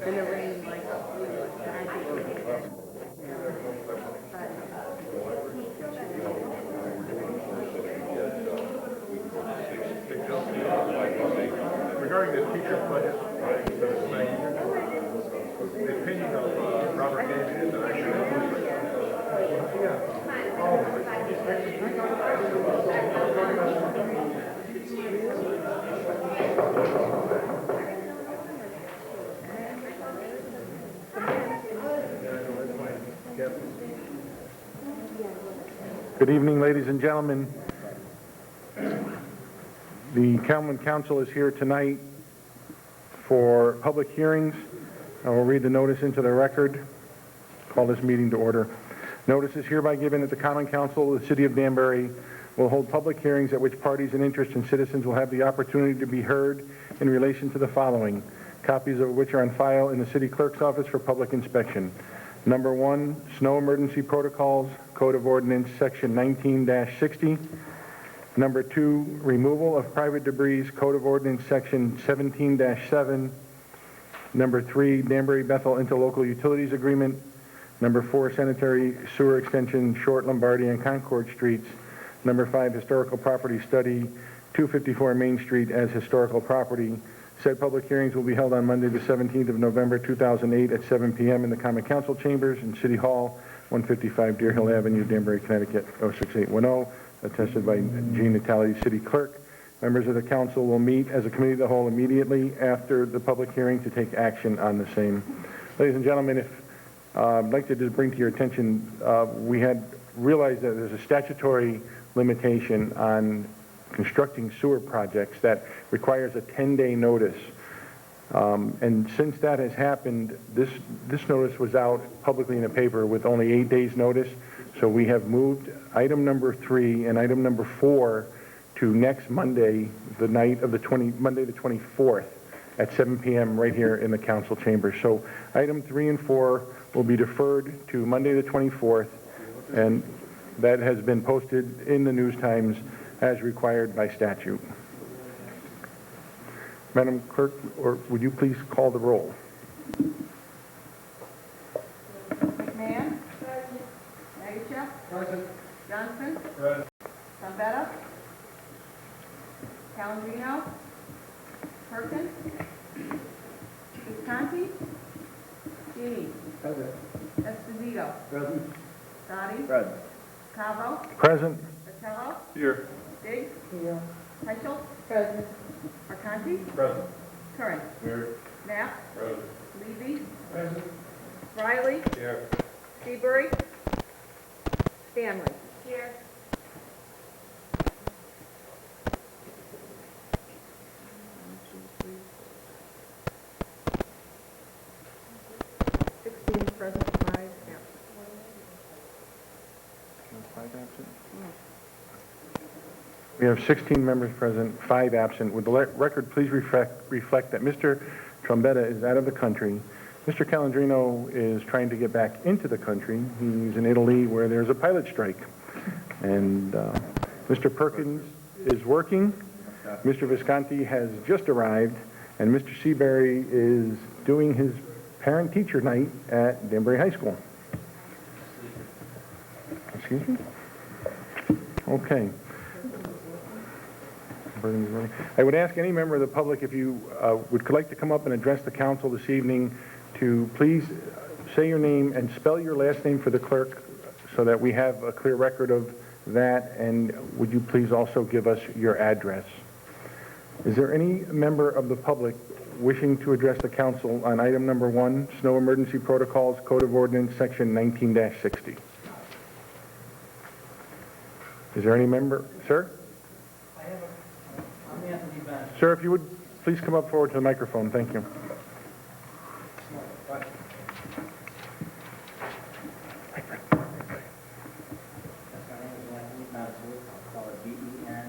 In the rain, like, regarding the teacher budget, the opinion of Robert David is that I should Good evening, ladies and gentlemen. The Common Council is here tonight for public hearings. I will read the notice into the record. Call this meeting to order. Notice is hereby given that the Common Council of the City of Danbury will hold public hearings at which parties and interests and citizens will have the opportunity to be heard in relation to the following, copies of which are on file in the City Clerk's office for public inspection. Number 1, Snow Emergency Protocols, Code of Ordinance, Section 19-60. Number 2, Removal of Private Debris, Code of Ordinance, Section 17-7. Number 3, Danbury Bethel Interlocal Utilities Agreement. Number 4, Sanitary Sewer Extension, Short Lombardi and Concord Streets. Number 5, Historical Property Study, 254 Main Street as historical property. Said public hearings will be held on Monday, the 17th of November, 2008 at 7 p.m. in the Common Council Chambers in City Hall, 155 Deer Hill Avenue, Danbury, Connecticut, 06810, attested by Jean Natale, City Clerk. Members of the council will meet as a committee of the whole immediately after the public hearing to take action on the same. Ladies and gentlemen, I'd like to just bring to your attention, we had realized that there's a statutory limitation on constructing sewer projects that requires a 10-day notice. And since that has happened, this notice was out publicly in the paper with only 8 days notice. So we have moved item number 3 and item number 4 to next Monday, the night of Monday the 24th at 7 p.m. right here in the council chamber. So item 3 and 4 will be deferred to Monday the 24th, and that has been posted in the News Times as required by statute. Madam Clerk, or would you please call the roll? McMahon? Present. Agisha? Present. Johnson? Present. Gambetta? Calandrino? Perkins? Visconti? Genie? Present. Esposito? Present. Dottie? Present. Cavo? Present. Vitello? Here. Diggs? Here. Heschel? Present. Arcanti? Present. Curran? Here. Knapp? Present. Levy? Present. Riley? Here. Seabury? Stanley? Here. Present, 5 absent. 5 absent? We have 16 members present, 5 absent. Would the record please reflect that Mr. Trombetta is out of the country. Mr. Calandrino is trying to get back into the country. He's in Italy where there's a pilot strike. And Mr. Perkins is working. Mr. Visconti has just arrived. And Mr. Seabury is doing his parent-teacher night at Danbury High School. Excuse me? Okay. I would ask any member of the public if you would like to come up and address the council this evening to please say your name and spell your last name for the clerk so that we have a clear record of that, and would you please also give us your address. Is there any member of the public wishing to address the council on item number 1, Snow Emergency Protocols, Code of Ordinance, Section 19-60? Is there any member? Sir? I'm Anthony Ben. Sir, if you would please come up forward to the microphone. Thank you. My name is Anthony Benson. I'll call it B-E-N-I-C-E-W-I-C-Z.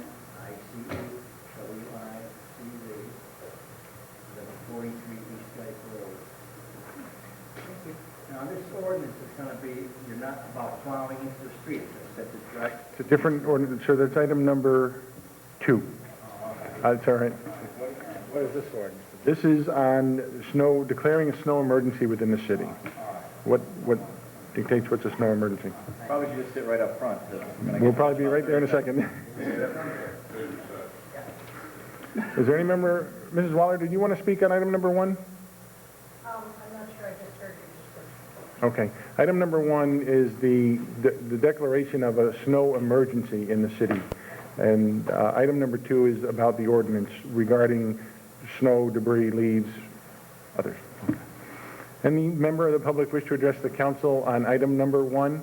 43 East Lake Road. Now, this ordinance is going to be, you're not about plowing into the street. That's correct? It's a different ordinance, sir. That's item number 2. That's all right. What is this ordinance? This is on snow, declaring a snow emergency within the city. What dictates what's a snow emergency? Probably should just sit right up front. 'Cause we're gonna We'll get- probably be right there in a second. Is there any member, Mrs. Waller, did you want to speak on item number 1? I'm not sure, I just heard you just. Okay. Item number 1 is the declaration of a snow emergency in the city. And item number 2 is about the ordinance regarding snow, debris, leaves, others. Any member of the public wish to address the council on item number 1?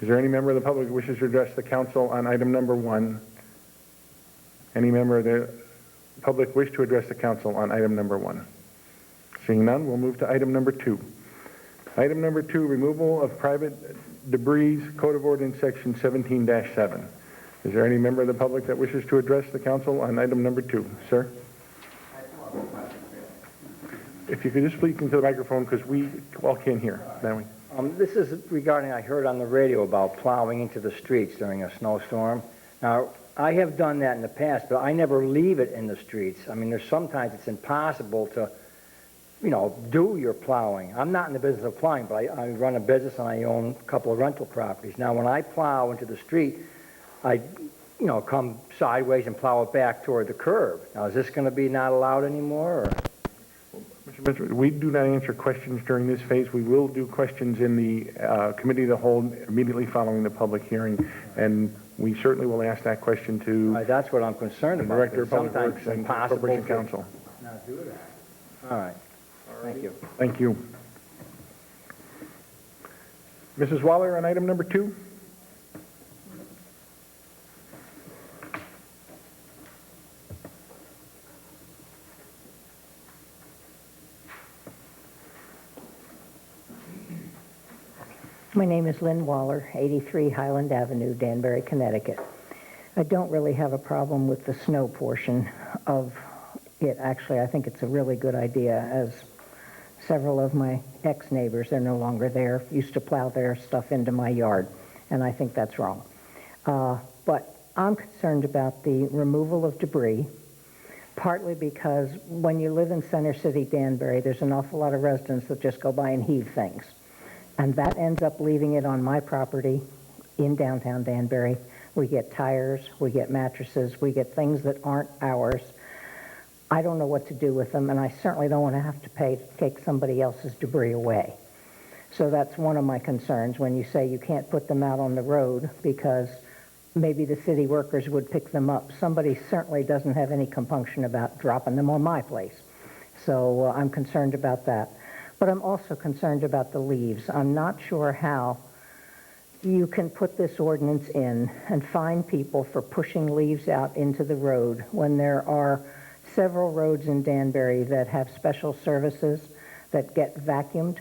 Is there any member of the public who wishes to address the council on item number 1? Any member of the public wish to address the council on item number 1? Seeing none, we'll move to item number 2. Item number 2, removal of private debris, Code of Ordinance, Section 17-7. Is there any member of the public that wishes to address the council on item number 2? Sir? If you could just speak into the microphone, because we all can't hear. That way. This is regarding, I heard on the radio about plowing into the streets during a snowstorm. Now, I have done that in the past, but I never leave it in the streets. I mean, there's sometimes it's impossible to, do your plowing. I'm not in the business of plowing, but I run a business and I own a couple of rental properties. Now, when I plow into the street, I, come sideways and plow it back toward the curb. Now, is this going to be not allowed anymore? Or? Mr. Minister, we do not answer questions during this phase. We will do questions in the committee of the whole immediately following the public hearing, and we certainly will ask that question to That's what I'm concerned the about. Director of Public Sometimes Works it's and impossible Corporation to Council. not do that. All right. Thank you. Thank you. Mrs. Waller on item number 2? My name is Lynn Waller, 83 Highland Avenue, Danbury, Connecticut. I don't really have a problem with the snow portion of it. Actually, I think it's a really good idea, as several of my ex-neighbors, they're no longer there, used to plow their stuff into my yard, and I think that's wrong. But I'm concerned about the removal of debris, partly because when you live in Center City, Danbury, there's an awful lot of residents that just go by and heave things. And that ends up leaving it on my property in downtown Danbury. We get tires, we get mattresses, we get things that aren't ours. I don't know what to do with them, and I certainly don't want to have to pay to take somebody else's debris away. So that's one of my concerns when you say you can't put them out on the road because maybe the city workers would pick them up. Somebody certainly doesn't have any compunction about dropping them on my place. So I'm concerned about that. But I'm also concerned about the leaves. I'm not sure how you can put this ordinance in and fine people for pushing leaves out into the road when there are several roads in Danbury that have special services that get vacuumed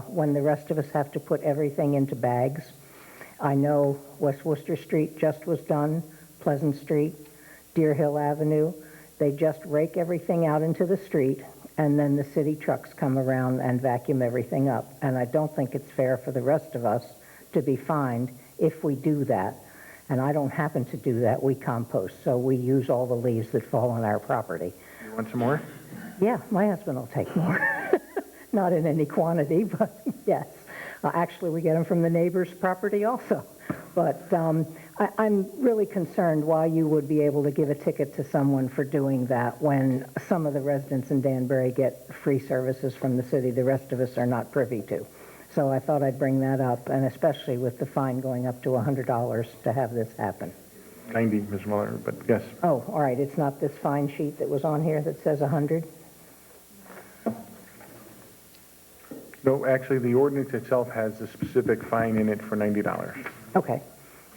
when the rest of us have to put everything into bags. I know West Worcester Street just was done, Pleasant Street, Deer Hill Avenue. They just rake everything out into the street, and then the city trucks come around and vacuum everything up. And I don't think it's fair for the rest of us to be fined if we do that. And I don't happen to do that. We compost, so we use all the leaves that fall on our property. You want some more? Yeah, my husband will take more. Not in any quantity, but yes. Actually, we get them from the neighbor's property also. But I'm really concerned why you would be able to give a ticket to someone for doing that when some of the residents in Danbury get free services from the city the rest of us are not privy to. So I thought I'd bring that up, and especially with the fine going up to $100 to have this happen. 90, Ms. Muller, but yes. Oh, all right, it's not this fine sheet that was on here that says 100? No, actually, the ordinance itself has a specific fine in it for $90. Okay.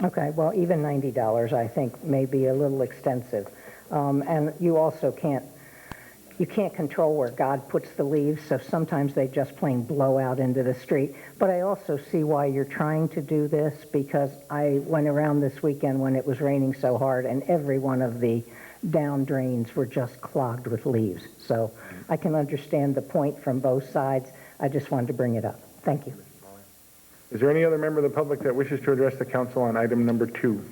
Okay, well, even $90 I think may be a little extensive. And you also can't control where God puts the leaves, so sometimes they just plain blow out into the street. But I also see why you're trying to do this, because I went around this weekend when it was raining so hard, and every one of the down drains were just clogged with leaves. So I can understand the point from both sides. I just wanted to bring it up. Thank you. Is there any other member of the public that wishes to address the council on item number 2?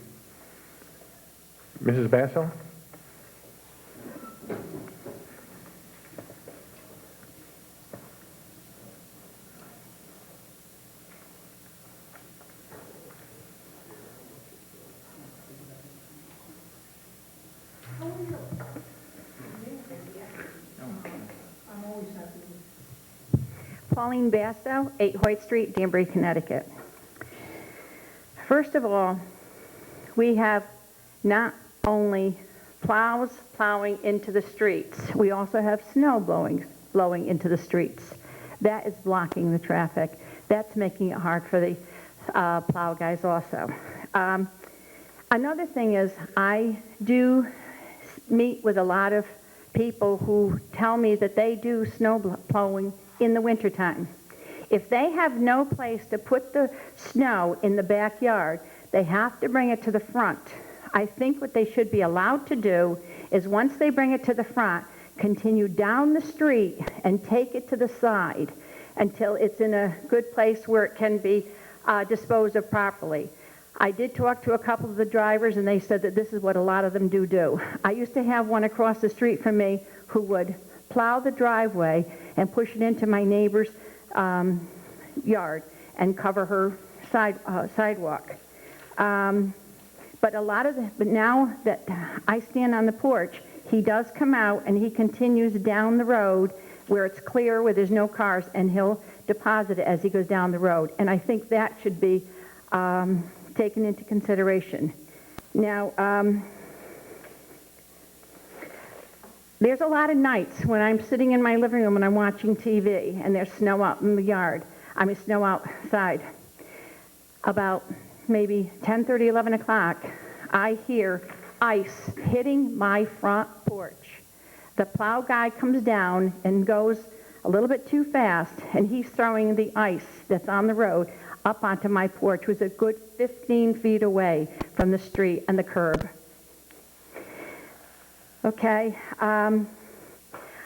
Mrs. Basso? Pauline Basto, 8 Hoyt Street, Danbury, Connecticut. First of all, we have not only plows plowing into the streets, we also have snow blowing into the streets. That is blocking the traffic. That's making it hard for the plow guys also. Another thing is I do meet with a lot of people who tell me that they do snow plowing in the wintertime. If they have no place to put the snow in the backyard, they have to bring it to the front. I think what they should be allowed to do is once they bring it to the front, continue down the street and take it to the side until it's in a good place where it can be disposed of properly. I did talk to a couple of the drivers, and they said that this is what a lot of them do. I used to have one across the street from me who would plow the driveway and push it into my neighbor's yard and cover her sidewalk. But now that I stand on the porch, he does come out and he continues down the road where it's clear, where there's no cars, and he'll deposit it as he goes down the road. And I think that should be taken into consideration. Now, there's a lot of nights when I'm sitting in my living room and I'm watching TV and there's snow out in the yard. Snow outside. About maybe 10:30, 11 o'clock, I hear ice hitting my front porch. The plow guy comes down and goes a little bit too fast, and he's throwing the ice that's on the road up onto my porch, which is a good 15 feet away from the street and the curb. Okay.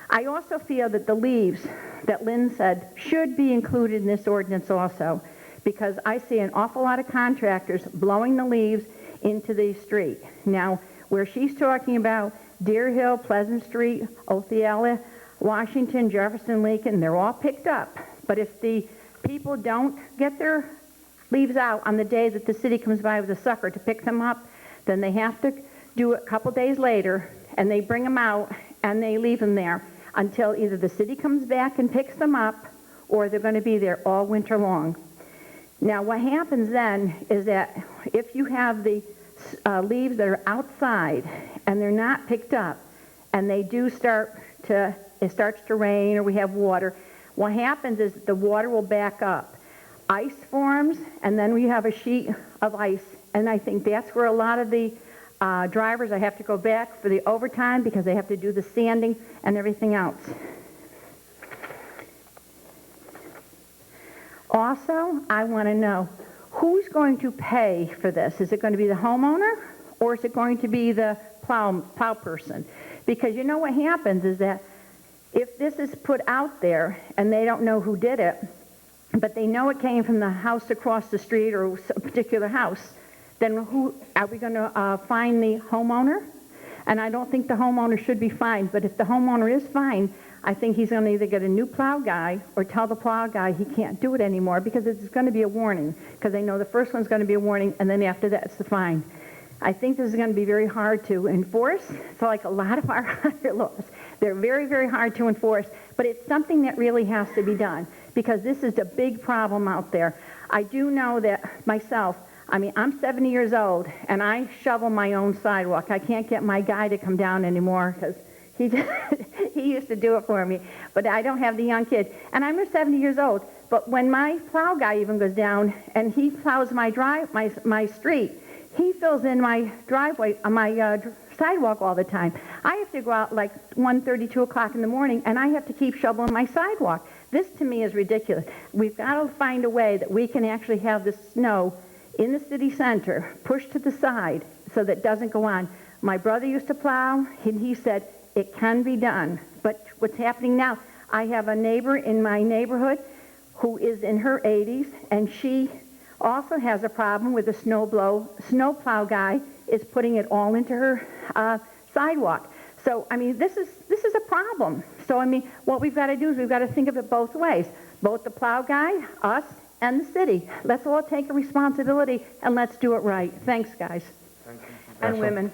I also feel that the leaves that Lynn said should be included in this ordinance also, because I see an awful lot of contractors blowing the leaves into the street. Now, where she's talking about Deer Hill, Pleasant Street, Othiella, Washington, Jefferson, Lincoln, they're all picked up. But if the people don't get their leaves out on the day that the city comes by with a sucker to pick them up, then they have to do it a couple days later, and they bring them out and they leave them there until either the city comes back and picks them up, or they're going to be there all winter long. Now, what happens then is that if you have the leaves that are outside and they're not picked up, and they do it starts to rain or we have water, what happens is the water will back up. Ice forms, and then we have a sheet of ice, and I think that's where a lot of the drivers, I have to go back for the overtime because they have to do the sanding and everything else. Also, I want to know, who's going to pay for this? Is it going to be the homeowner, or is it going to be the plow person? Because you know what happens is that if this is put out there and they don't know who did it, but they know it came from the house across the street or a particular house, then who are we going to find the homeowner? And I don't think the homeowner should be fined, but if the homeowner is fined, I think he's going to either get a new plow guy or tell the plow guy he can't do it anymore, because it's going to be a warning, because they know the first one's going to be a warning, and then after that it's the fine. I think this is going to be very hard to enforce. It's like a lot of our other laws. They're very, very hard to enforce, but it's something that really has to be done, because this is a big problem out there. I do know that myself, I'm 70 years old, and I shovel my own sidewalk. I can't get my guy to come down anymore because he used to do it for me, but I don't have the young kid. And I'm 70 years old, but when my plow guy even goes down and he plows my street, he fills in my driveway, my sidewalk all the time. I have to go out like 1:30, 2 o'clock in the morning, and I have to keep shoveling my sidewalk. This, to me, is ridiculous. We've got to find a way that we can actually have the snow in the city center pushed to the side so that it doesn't go on. My brother used to plow, and he said it can be done. But what's happening now, I have a neighbor in my neighborhood who is in her 80s, and she also has a problem with the snowplow guy is putting it all into her sidewalk. So, this is a problem. So, what we've got to do is we've got to think of it both ways. Both the plow guy, us, and the city. Let's all take a responsibility, and let's do it right. Thanks, guys. Thank you. And women.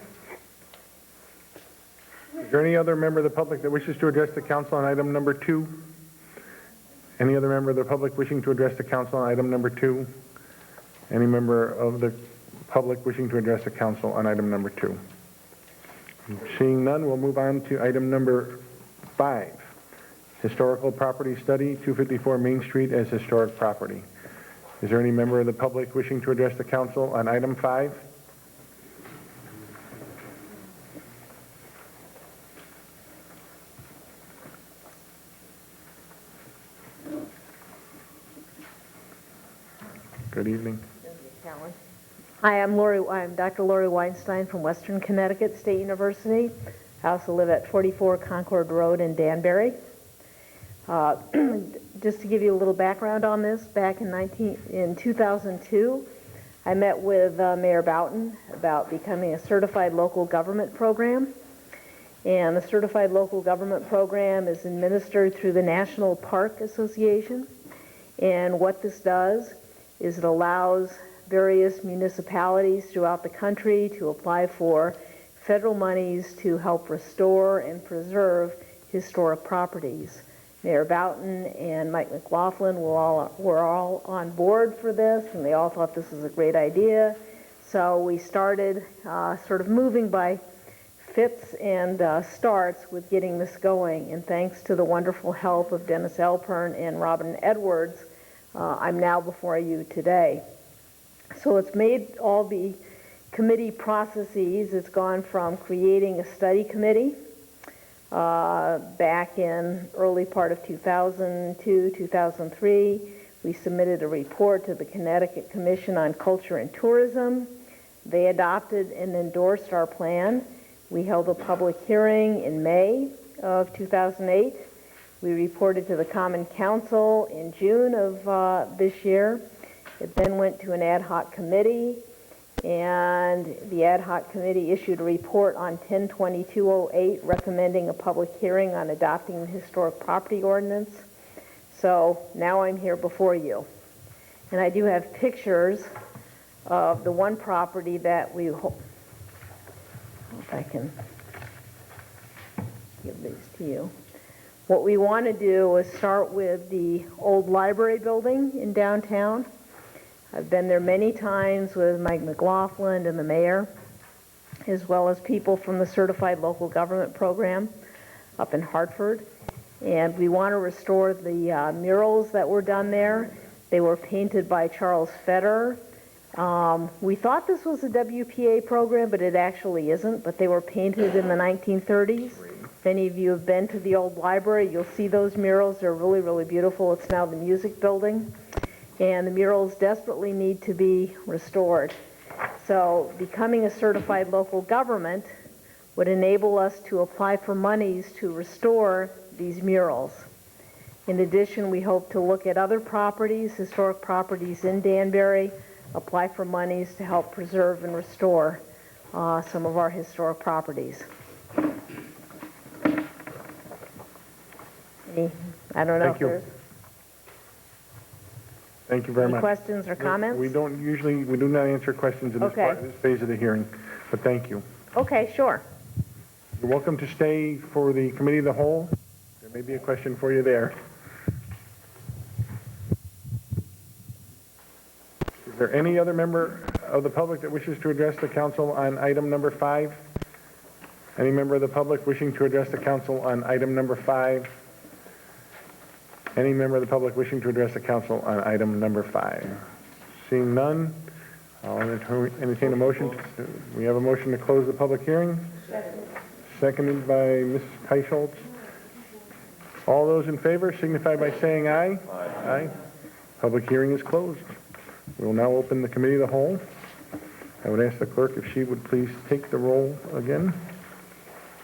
Is there any other member of the public that wishes to address the council on item number 2? Any other member of the public wishing to address the council on item number 2? Any member of the public wishing to address the council on item number 2? Seeing none, we'll move on to item number 5. Historical Property Study, 254 Main Street as historic property. Is there any member of the public wishing to address the council on item 5? Good evening. Hi, I'm Dr. Lori Weinstein from Western Connecticut State University. I also live at 44 Concord Road in Danbury. Just to give you a little background on this, back in 2002, I met with Mayor Boughton about becoming a certified local government program. And the certified local government program is administered through the National Park Association. And what this does is it allows various municipalities throughout the country to apply for federal monies to help restore and preserve historic properties. Mayor Boughton and Mike McLaughlin were all on board for this, and they all thought this was a great idea. So we started sort of moving by fits and starts with getting this going. And thanks to the wonderful help of Dennis Alpern and Robin Edwards, I'm now before you today. So it's made all the committee processes. It's gone from creating a study committee back in early part of 2002, 2003. We submitted a report to the Connecticut Commission on Culture and Tourism. They adopted and endorsed our plan. We held a public hearing in May of 2008. We reported to the Common Council in June of this year. It then went to an ad hoc committee, and the ad hoc committee issued a report on 10/22/08 recommending a public hearing on adopting the historic property ordinance. So now I'm here before you. And I do have pictures of the one property that we hope, if I can give these to you. What we want to do is start with the old library building in downtown. I've been there many times with Mike McLaughlin and the mayor, as well as people from the Certified Local Government Program up in Hartford. And we want to restore the murals that were done there. They were painted by Charles Federer. We thought this was a WPA program, but it actually isn't. But they were painted in the 1930s. If any of you have been to the old library, you'll see those murals. They're really, really beautiful. It's now the music building. And the murals desperately need to be restored. So becoming a certified local government would enable us to apply for monies to restore these murals. In addition, we hope to look at other properties, historic properties in Danbury, apply for monies to help preserve and restore some of our historic properties. I don't know Thank if you. there's Thank you very any much. questions or comments. We do not answer questions in this Okay. this phase of the hearing, but thank you. Okay, sure. You're welcome to stay for the committee of the whole. There may be a question for you there. Is there any other member of the public that wishes to address the council on item number 5? Any member of the public wishing to address the council on item number 5? Any member of the public wishing to address the council on item number 5? Seeing none, I'll entertain a motion. We have a motion to close the public hearing. Seconded by Mrs. Teicholz. All those in favor signify by saying aye. Aye. Public hearing is closed. We will now open the committee of the whole. I would ask the clerk if she would please take the roll again.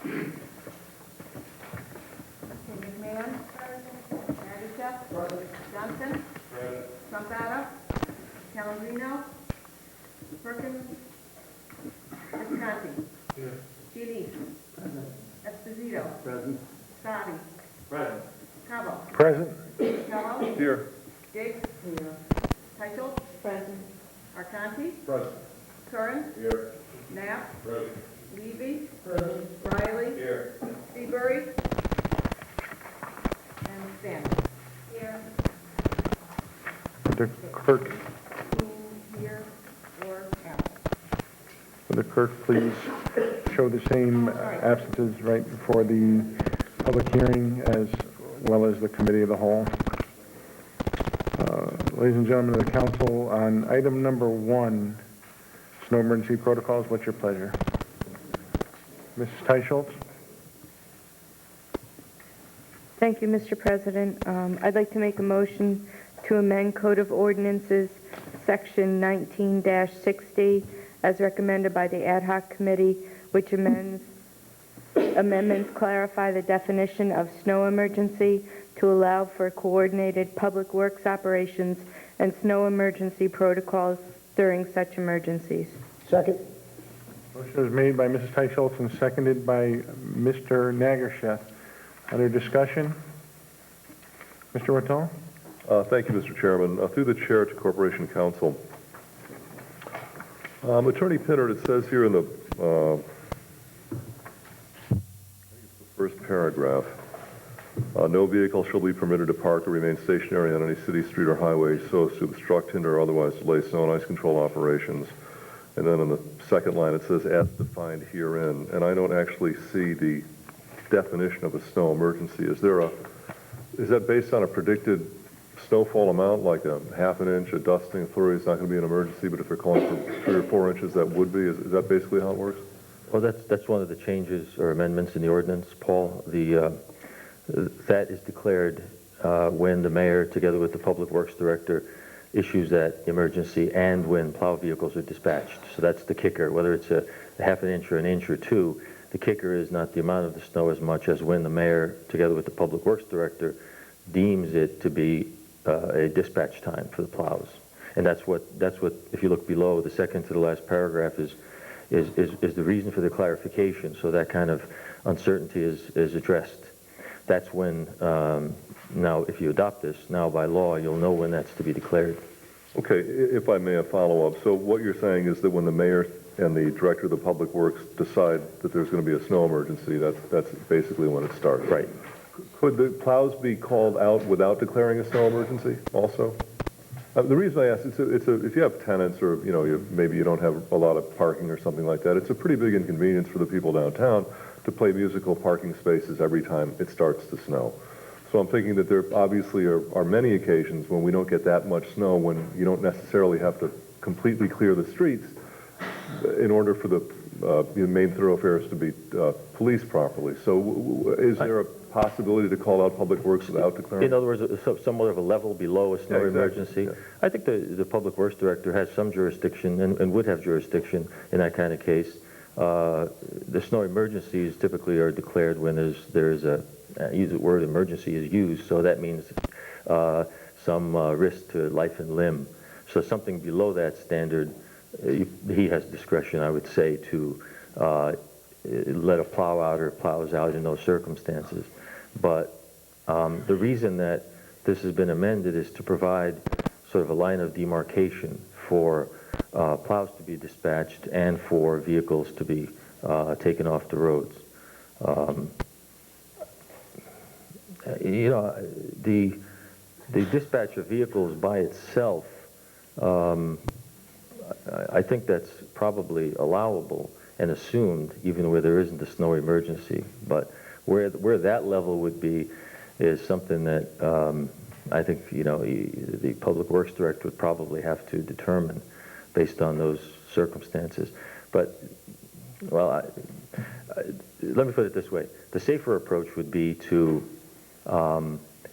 McMahon. Madichuk. Johnson. Trumpata. Calorino. Perkins. Esconti. Chili. Esposito. Present. Scotty. Present. Cabo. Present. Costello. Here. Diggs. Teicholz. Present. Arcanti. Present. Curran. Here. Knapp. Present. Levy. Present. Riley. Here. Seabury. And Stanley. Here. the clerk? Would the clerk please show the same absences right before the public hearing as well as the committee of the whole? Ladies and gentlemen of the council, on item number 1, snow emergency protocols, what's your pleasure? Mrs. Teicholz? Thank you, Mr. President. I'd like to make a motion to amend Code of Ordinances, Section 19-60, as recommended by the Ad hoc Committee, which amendments clarify the definition of snow emergency to allow for coordinated public works operations and snow emergency protocols during such emergencies. Second? Motion is made by Mrs. Teicholz and seconded by Mr. Nagersheth. Other discussion? Mr. Rattal? Thank you, Mr. Chairman. Through the chair to Corporation Counsel. Attorney Pinnard, it says here in the, I think it's the first paragraph, no vehicle shall be permitted to park or remain stationary on any city, street, or highway so as to obstruct, hinder, or otherwise delay snow and ice control operations. And then on the second line, it says, as defined herein. And I don't actually see the definition of a snow emergency. Is that based on a predicted snowfall amount, like a half an inch, a dusting, a flurry is not going to be an emergency, but if they're calling for 3 or 4 inches, that would be? Is that basically how it works? Well, that's one of the changes or amendments in the ordinance, Paul. That is declared when the mayor, together with the Public Works Director, issues that emergency and when plow vehicles are dispatched. So that's the kicker. Whether it's a half an inch or an inch or 2, the kicker is not the amount of the snow as much as when the mayor, together with the Public Works Director, deems it to be a dispatch time for the plows. And that's what, if you look below, the second to the last paragraph is the reason for the clarification, so that kind of uncertainty is addressed. That's when, now if you adopt this, now by law, you'll know when that's to be declared. Okay, if I may, a follow-up. So what you're saying is that when the mayor and the director of the Public Works decide that there's going to be a snow emergency, that's basically when it starts? Right. Could the plows be called out without declaring a snow emergency also? The reason I ask, if you have tenants or, maybe you don't have a lot of parking or something like that, it's a pretty big inconvenience for the people downtown to play musical parking spaces every time it starts to snow. So I'm thinking that there obviously are many occasions when we don't get that much snow, when you don't necessarily have to completely clear the streets in order for the main thoroughfares to be policed properly. So is there a possibility to call out Public Works without declaring? In other words, somewhat of a level below a snow exactly. emergency. Yeah. I think the Public Works Director has some jurisdiction and would have jurisdiction in that kind of case. The snow emergencies typically are declared when there's a use the word emergency is used, so that means some risk to life and limb. So something below that standard, he has discretion, I would say, to let a plow out or plows out in those circumstances. But the reason that this has been amended is to provide sort of a line of demarcation for plows to be dispatched and for vehicles to be taken off the roads. The dispatch of vehicles by itself, I think that's probably allowable and assumed even where there isn't a snow emergency. But where that level would be is something that I think the Public Works Director would probably have to determine based on those circumstances. But well, let me put it this way: the safer approach would be to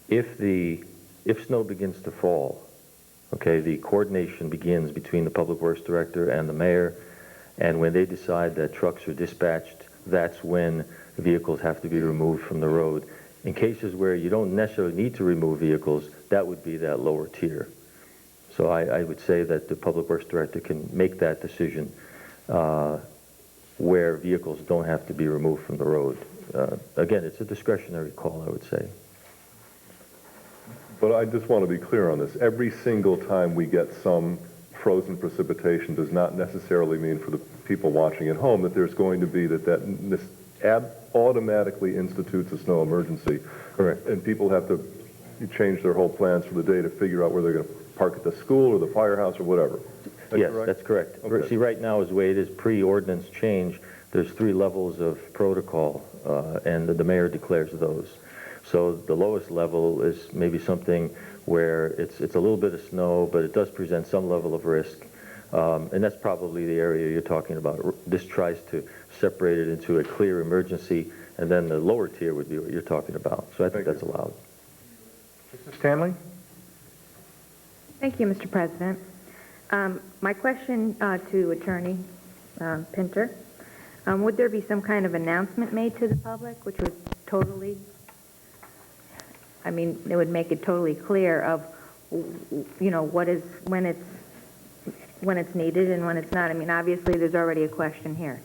if snow begins to fall, okay, the coordination begins between the Public Works Director and the mayor, and when they decide that trucks are dispatched, that's when vehicles have to be removed from the road. In cases where you don't necessarily need to remove vehicles, that would be that lower tier. So I would say that the Public Works Director can make that decision where vehicles don't have to be removed from the road. Again, it's a discretionary call, I would say. But I just want to be clear on this. Every single time we get some frozen precipitation does not necessarily mean for the people watching at home that there's going to be this automatically institutes a snow emergency. Correct. And people have to change their whole plans for the day to figure out where they're going to park at the school or the firehouse or whatever. That Yes, correct? that's correct. Okay. See, right now, as the way it is pre-ordinance change, there's 3 levels of protocol, and the mayor declares those. So the lowest level is maybe something where it's a little bit of snow, but it does present some level of risk. And that's probably the area you're talking about. This tries to separate it into a clear emergency, and then the lower tier would be what you're talking about. So I think Thank that's allowed. Mrs. Stanley? Thank you, Mr. President. My question to Attorney Pinter, would there be some kind of announcement made to the public which would totally, I mean, it would make it totally clear of, you know, what is, when it's needed and when it's not? I mean, obviously, there's already a question here.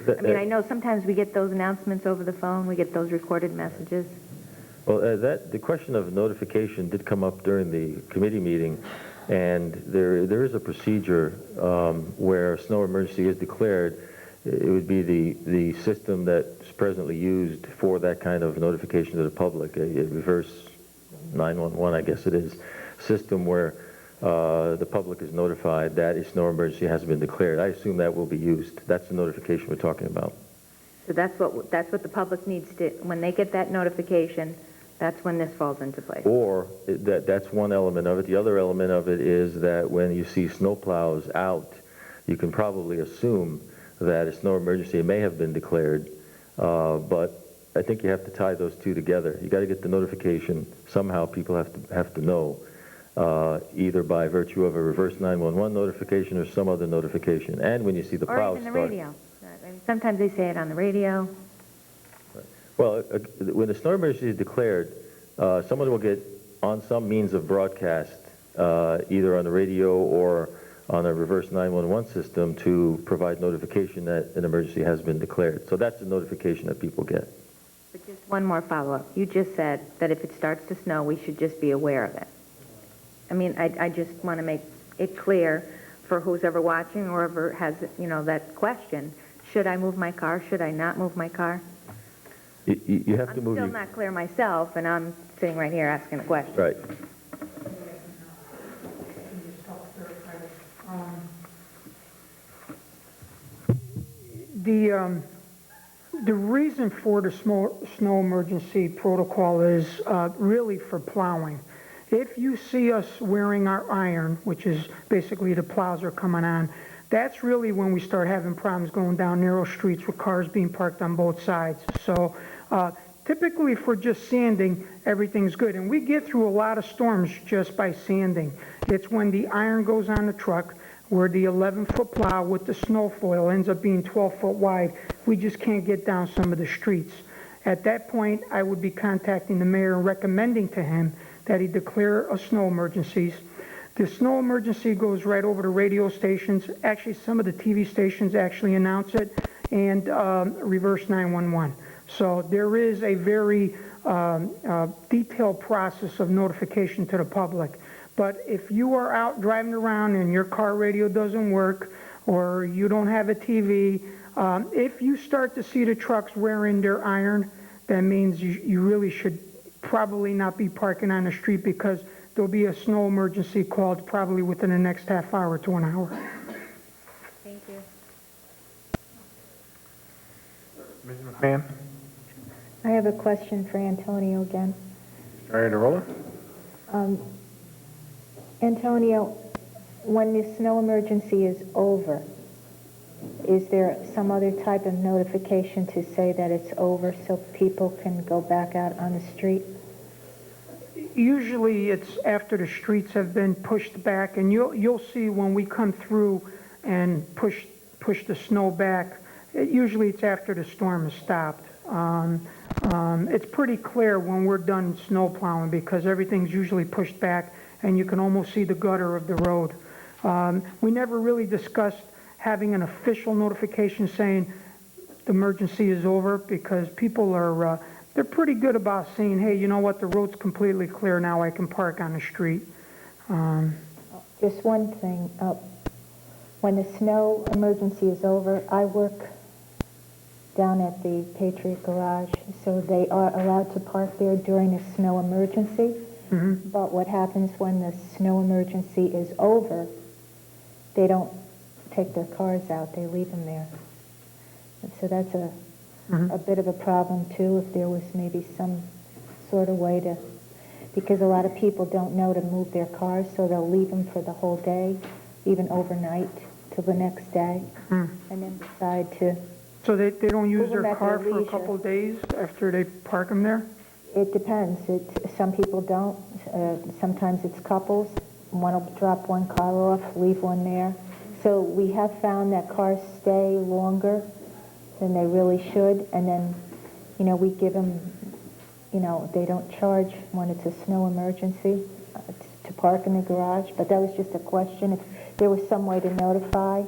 I mean, I know sometimes we get those announcements over the phone, we get those recorded messages. Well, the question of notification did come up during the committee meeting, and there is a procedure where a snow emergency is declared. It would be the system that's presently used for that kind of notification to the public, a reverse 911, I guess it is, system where the public is notified that a snow emergency has been declared. I assume that will be used. That's the notification we're talking about. So that's what the public needs to, when they get that notification, that's when this falls into place. Or that's one element of it. The other element of it is that when you see snowplows out, you can probably assume that a snow emergency may have been declared, but I think you have to tie those two together. You got to get the notification. Somehow people have to know, either by virtue of a reverse 911 notification or some other notification. And when you see the plows Or even the start. radio. I mean, sometimes they say it on the radio. Well, when a snow emergency is declared, someone will get on some means of broadcast, either on the radio or on a reverse 911 system, to provide notification that an emergency has been declared. So that's the notification that people get. But just one more follow-up. You just said that if it starts to snow, we should just be aware of it. I mean, I just want to make it clear for who's ever watching or ever has, you know, that question. Should I move my car? Should I not move my car? You have to move. I'm still not clear myself, and I'm sitting right here asking a question. Right. The reason for the snow emergency protocol is really for plowing. If you see us wearing our iron, which is basically the plows are coming on, that's really when we start having problems going down narrow streets with cars being parked on both sides. So typically if we're just sanding, everything's good. And we get through a lot of storms just by sanding. It's when the iron goes on the truck, where the 11-foot plow with the snow foil ends up being 12-foot wide, we just can't get down some of the streets. At that point, I would be contacting the mayor and recommending to him that he declare a snow emergencies. The snow emergency goes right over to radio stations. Actually, some of the TV stations actually announce it, and reverse 911. So there is a very detailed process of notification to the public. But if you are out driving around and your car radio doesn't work, or you don't have a TV, if you start to see the trucks wearing their iron, that means you really should probably not be parking on the street, because there'll be a snow emergency called probably within the next half hour to an hour. Thank you. Ms. McMahon? I have a question for Antonio again. Ready to roll it? Antonio, when the snow emergency is over, is there some other type of notification to say that it's over so people can go back out on the street? Usually it's after the streets have been pushed back, and you'll see when we come through and push the snow back, usually it's after the storm has stopped. It's pretty clear when we're done snow plowing, because everything's usually pushed back and you can almost see the gutter of the road. We never really discussed having an official notification saying the emergency is over, because people are they're pretty good about saying, hey, you know what, the road's completely clear now, I can park on the street. Just one thing. When the snow emergency is over, I work down at the Patriot Garage, so they are allowed to park there during a snow emergency. But what happens when the snow emergency is over, they don't take their cars out, they leave them there. And so that's a bit of a problem too, if there was maybe some sort of way to, because a lot of people don't know to move their cars, so they'll leave them for the whole day, even overnight, till the next day, and then decide to, So they don't use Move them their at car their for a leisure. couple of days after they park them there? it depends. Some people don't. Sometimes it's couples. One will drop one car off, leave one there. So we have found that cars stay longer than they really should, and then, we give them, they don't charge when it's a snow emergency to park in the garage, but that was just a question, if there was some way to notify.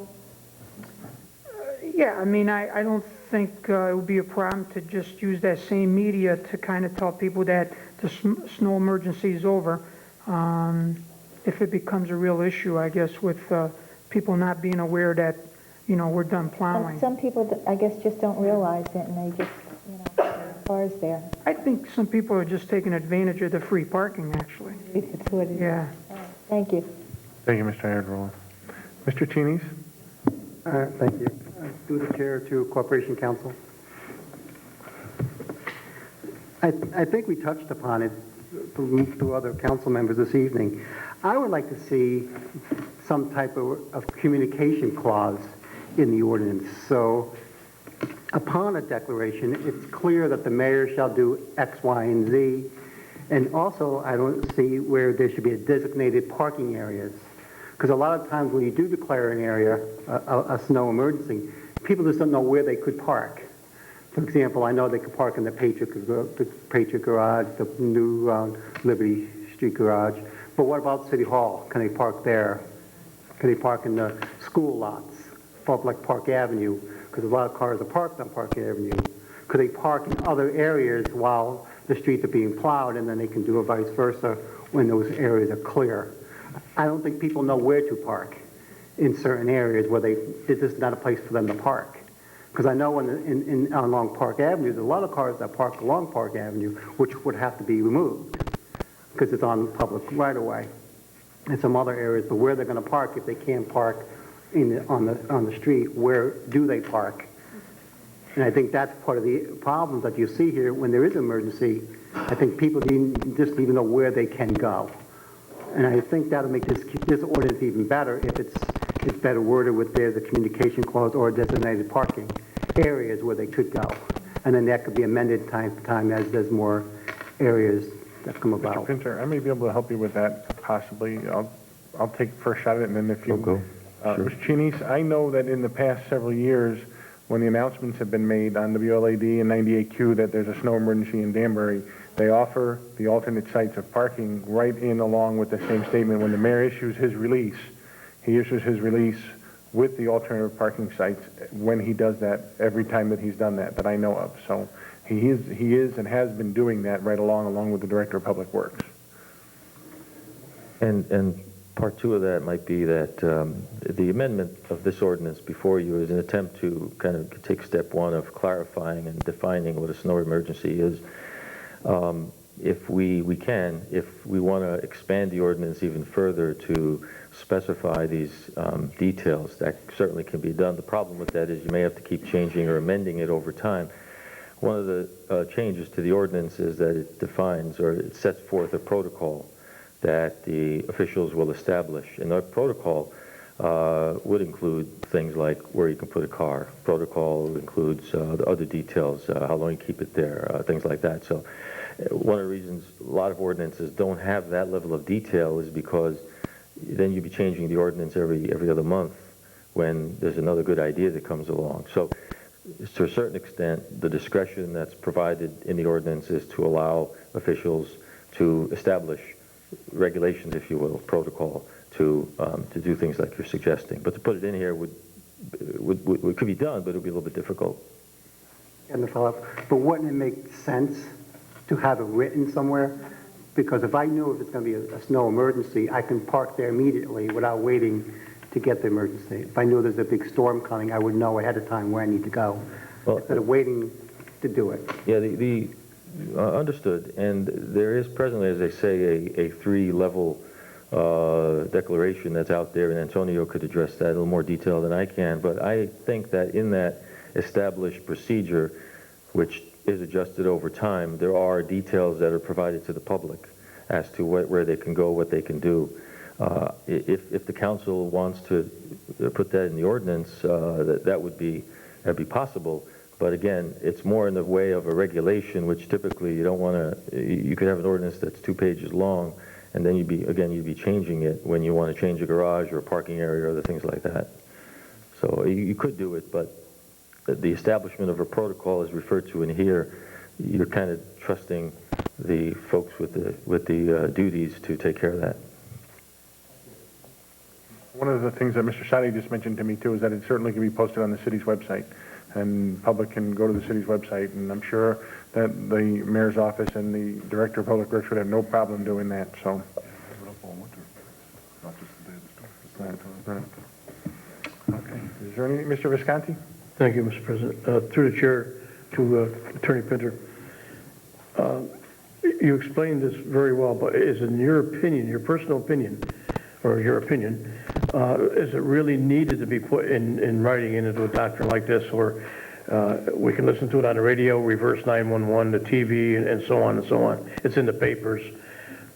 Yeah, I mean, I don't think it would be a problem to just use that same media to kind of tell people that the snow emergency is over. If it becomes a real issue, I guess, with people not being aware that, we're done plowing. Some people, I guess, just don't realize it, and they just, their cars there. I think some people are just taking advantage of the free parking, actually. If it's what it is. Yeah. Thank you. Thank you, Mr. Iardella. Mr. Cheney's? Thank you. Through the chair to Corporation Counsel. I think we touched upon it through other council members this evening. I would like to see some type of communication clause in the ordinance. So upon a declaration, it's clear that the mayor shall do X, Y, and Z. And also, I don't see where there should be a designated parking areas. Because a lot of times when you do declare an area, a snow emergency, people just don't know where they could park. For example, I know they could park in the Patriot Garage, the new Liberty Street Garage. But what about City Hall? Can they park there? Can they park in the school lots, like Park Avenue? Because a lot of cars are parked on Park Avenue. Could they park in other areas while the streets are being plowed, and then they can do it vice versa when those areas are clear? I don't think people know where to park in certain areas where it's just not a place for them to park. Because I know along Park Avenue, there's a lot of cars that park along Park Avenue, which would have to be removed because it's on public right-of-way. And some other areas, but where they're going to park if they can't park on the street, where do they park? And I think that's part of the problems that you see here when there is an emergency. I think people just need to know where they can go. And I think that'll make this ordinance even better if it's better worded with there's a communication clause or designated parking areas where they could go. And then that could be amended time to time as there's more areas that come about. Mr. Pinter, I may be able to help you with that, possibly. I'll take first shot at it, and then if you... Go. Sure. Mr. Cheney's, I know that in the past several years, when the announcements have been made on WLAD and 98Q that there's a snow emergency in Danbury, they offer the alternate sites of parking right in along with the same statement. When the mayor issues his release, he issues his release with the alternative parking sites when he does that, every time that he's done that I know of. So he is and has been doing that right along with the Director of Public Works. And part two of that might be that the amendment of this ordinance before you is an attempt to kind of take step one of clarifying and defining what a snow emergency is. If we want to expand the ordinance even further to specify these details, that certainly can be done. The problem with that is you may have to keep changing or amending it over time. One of the changes to the ordinance is that it defines or it sets forth a protocol that the officials will establish. And that protocol would include things like where you can put a car. Protocol includes the other details, how long you keep it there, things like that. So one of the reasons a lot of ordinances don't have that level of detail is because then you'd be changing the ordinance every other month when there's another good idea that comes along. So to a certain extent, the discretion that's provided in the ordinance is to allow officials to establish regulations, if you will, protocol to do things like you're suggesting. But to put it in here could be done, but it would be a little bit difficult. And to follow up, but wouldn't it make sense to have it written somewhere? Because if I knew if it's going to be a snow emergency, I can park there immediately without waiting to get the emergency. If I knew there's a big storm coming, I would know ahead of time where I need to go, instead of waiting to do it. Yeah, the Understood. And there is presently, as I say, a three-level declaration that's out there, and Antonio could address that in a little more detail than I can. But I think that in that established procedure, which is adjusted over time, there are details that are provided to the public as to where they can go, what they can do. If the council wants to put that in the ordinance, that'd be possible. But again, it's more in the way of a regulation, which typically you don't want to. You could have an ordinance that's 2 pages long, and then you'd be changing it when you want to change a garage or a parking area or other things like that. So you could do it, but the establishment of a protocol is referred to in here. You're kind of trusting the folks with the duties to take care of that. One of the things that Mr. Sadi just mentioned to me too is that it certainly can be posted on the city's website, and public can go to the city's website, and I'm sure that the mayor's office and the director of public works would have no problem doing that, so. Right. Okay, is there any, Mr. Visconti? Thank you, Mr. President. Through the chair to Attorney Pinter. You explained this very well, but is in your opinion, your personal opinion, or your opinion, is it really needed to be put in writing into a doctrine like this, or we can listen to it on the radio, reverse 911, the TV, and so on and so on. It's in the papers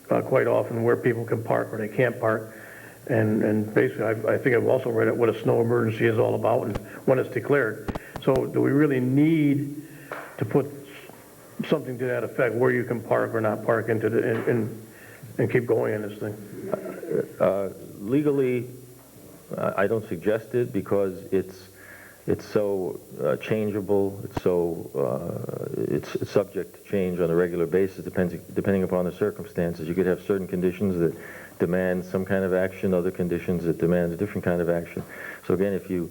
quite often where people can park or they can't park. And basically, I think I've also read it, what a snow emergency is all about and when it's declared. So do we really need to put something to that effect where you can park or not park into and keep going in this thing? Legally, I don't suggest it because it's so changeable. It's subject to change on a regular basis, depending upon the circumstances. You could have certain conditions that demand some kind of action, other conditions that demand a different kind of action. So again, if you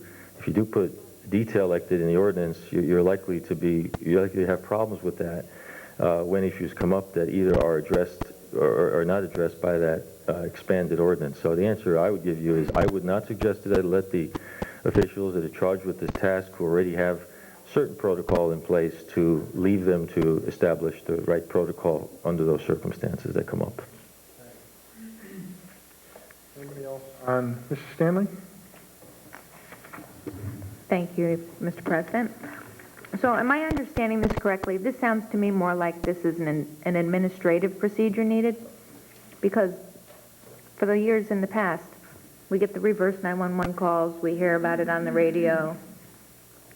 do put detail like that in the ordinance, you're likely to have problems with that when issues come up that either are addressed or not addressed by that expanded ordinance. So the answer I would give you is I would not suggest that. I'd let the officials that are charged with this task, who already have certain protocol in place, to leave them to establish the right protocol under those circumstances that come up. Anybody else on Mrs. Stanley? Thank you, Mr. President. So am I understanding this correctly? This sounds to me more like this is an administrative procedure needed, because for the years in the past, we get the reverse 911 calls, we hear about it on the radio.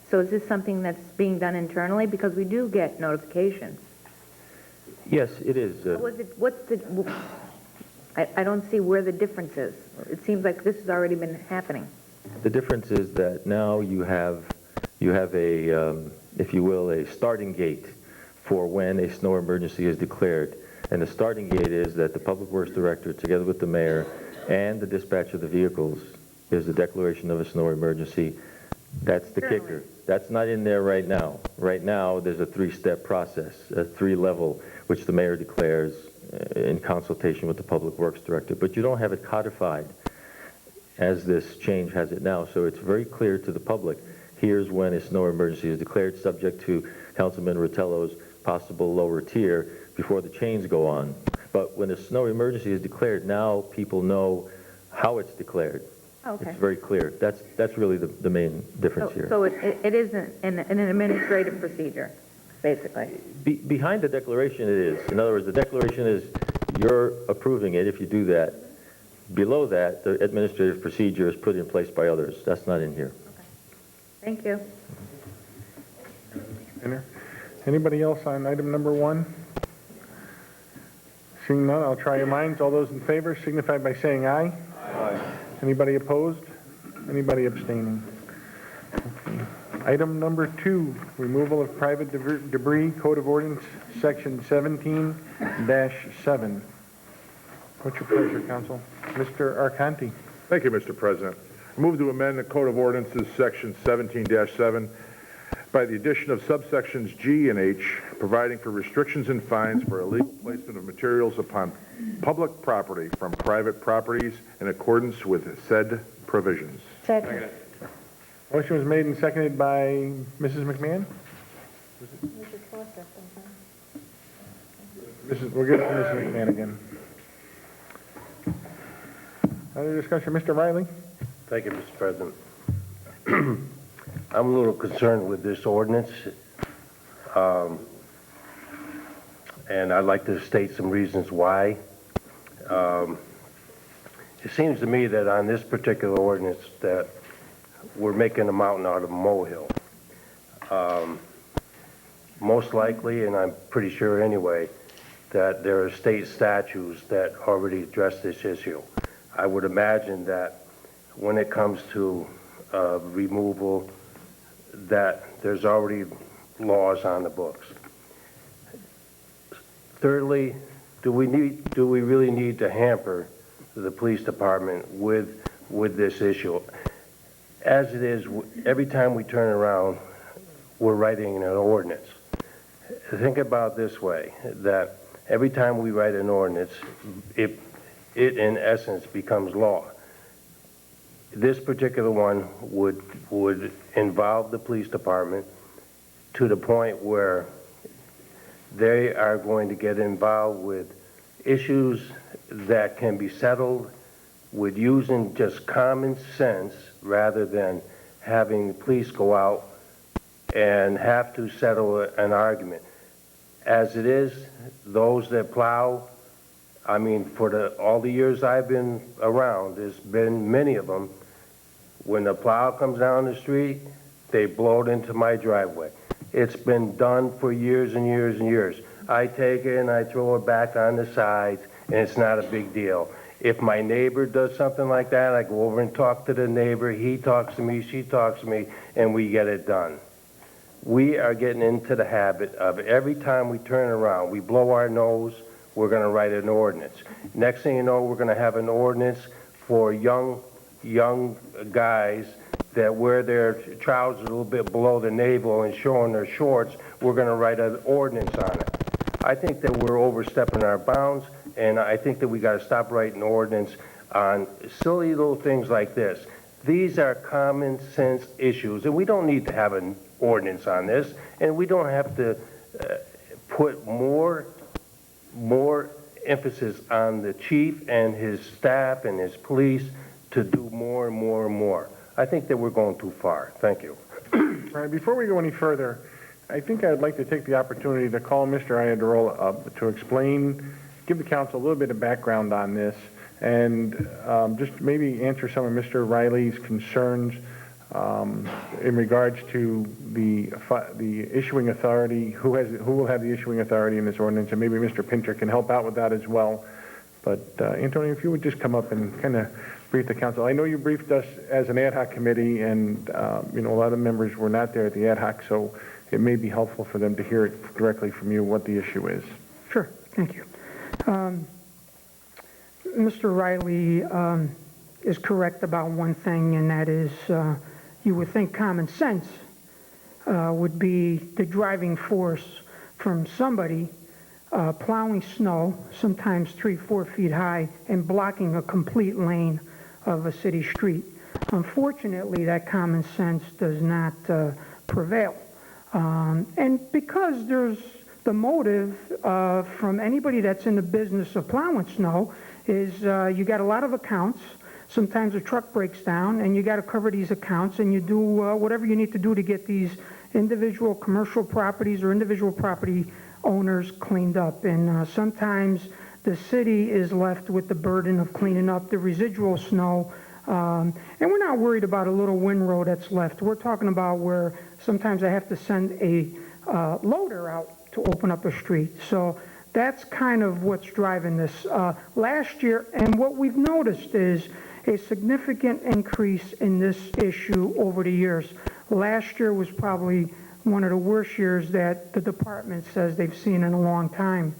So is this something that's being done internally? Because we do get notifications. Yes, it is. I don't see where the difference is. It seems like this has already been happening. The difference is that now you have a, if you will, a starting gate for when a snow emergency is declared. And the starting gate is that the Public Works Director, together with the mayor and the dispatch of the vehicles, is the declaration of a snow emergency. That's the kicker. That's not in there right now. Right now, there's a 3-step process, a 3-level, which the mayor declares in consultation with the Public Works Director. But you don't have it codified as this change has it now. So it's very clear to the public, here's when a snow emergency is declared, subject to Councilman Rotello's possible lower tier before the chains go on. But when a snow emergency is declared, now people know how it's declared. Okay. It's very clear. That's really the main difference here. So it is an administrative procedure, basically. Behind the declaration it is. In other words, the declaration is you're approving it if you do that. Below that, the administrative procedure is put in place by others. That's not in here. Thank you. Anybody else on item number 1? Seeing none, I'll try your minds. All those in favor signify by saying aye. Aye. Anybody opposed? Anybody abstaining? Okay. Item number 2, removal of private debris, Code of Ordinance, Section 17-7. What's your pleasure, Council? Mr. Arcanti. Thank you, Mr. President. I move to amend the Code of Ordinances, Section 17-7, by the addition of subsections G and H, providing for restrictions and fines for illegal placement of materials upon public property from private properties in accordance with said provisions. Second. Motion was made and seconded by Mrs. McMahon. We'll get to Ms. McMahon again. Other discussion, Mr. Riley? Thank you, Mr. President. I'm a little concerned with this ordinance, and I'd like to state some reasons why. It seems to me that on this particular ordinance that we're making a mountain out of a molehill. Most likely, and I'm pretty sure anyway, that there are state statutes that already address this issue. I would imagine that when it comes to removal, that there's already laws on the books. Thirdly, do we really need to hamper the police department with this issue? As it is, every time we turn around, we're writing an ordinance. Think about it this way, that every time we write an ordinance, it in essence becomes law. This particular one would involve the police department to the point where they are going to get involved with issues that can be settled with using just common sense rather than having the police go out and have to settle an argument. As it is, those that plow, I mean, for all the years I've been around, there's been many of them. When the plow comes down the street, they blow it into my driveway. It's been done for years and years and years. I take it and I throw it back on the sides, and it's not a big deal. If my neighbor does something like that, I go over and talk to the neighbor. He talks to me, she talks to me, and we get it done. We are getting into the habit of every time we turn around, we blow our nose, we're going to write an ordinance. Next thing you know, we're going to have an ordinance for young guys that wear their trousers a little bit below the navel and showing their shorts. We're going to write an ordinance on it. I think that we're overstepping our bounds, and I think that we got to stop writing ordinance on silly little things like this. These are common sense issues, and we don't need to have an ordinance on this, and we don't have to put more emphasis on the chief and his staff and his police to do more and more and more. I think that we're going too far. Thank you. All right, before we go any further, I think I'd like to take the opportunity to call Mr. Iadarola up to explain, give the council a little bit of background on this, and just maybe answer some of Mr. Riley's concerns in regards to the issuing authority, who will have the issuing authority in this ordinance, and maybe Mr. Pinter can help out with that as well. But Antonio, if you would just come up and kind of brief the council. I know you briefed us as an ad hoc committee, and a lot of members were not there at the ad hoc, so it may be helpful for them to hear it directly from you what the issue is. Sure, thank you. Mr. Riley is correct about one thing, and that is you would think common sense would be the driving force from somebody plowing snow, sometimes 3-4 feet high, and blocking a complete lane of a city street. Unfortunately, that common sense does not prevail. And because there's the motive from anybody that's in the business of plowing snow is you got a lot of accounts. Sometimes a truck breaks down, and you got to cover these accounts, and you do whatever you need to do to get these individual commercial properties or individual property owners cleaned up. And sometimes the city is left with the burden of cleaning up the residual snow. And we're not worried about a little windrow that's left. We're talking about where sometimes I have to send a loader out to open up a street. So that's kind of what's driving this. Last year, and what we've noticed is a significant increase in this issue over the years. Last year was probably one of the worst years that the department says they've seen in a long time.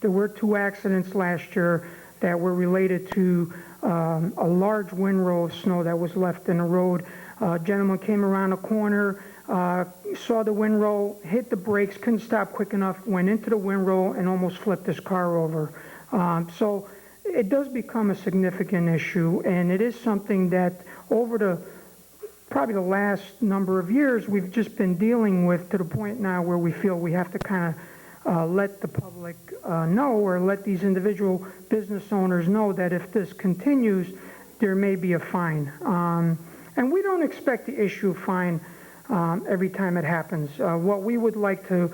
There were 2 accidents last year that were related to a large windrow of snow that was left in the road. A gentleman came around a corner, saw the windrow, hit the brakes, couldn't stop quick enough, went into the windrow and almost flipped his car over. So it does become a significant issue, and it is something that over probably the last number of years we've just been dealing with, to the point now where we feel we have to kind let the public know, or let these individual business owners know that if this continues, there may be a fine. And we don't expect to issue a fine every time it happens. What we would like to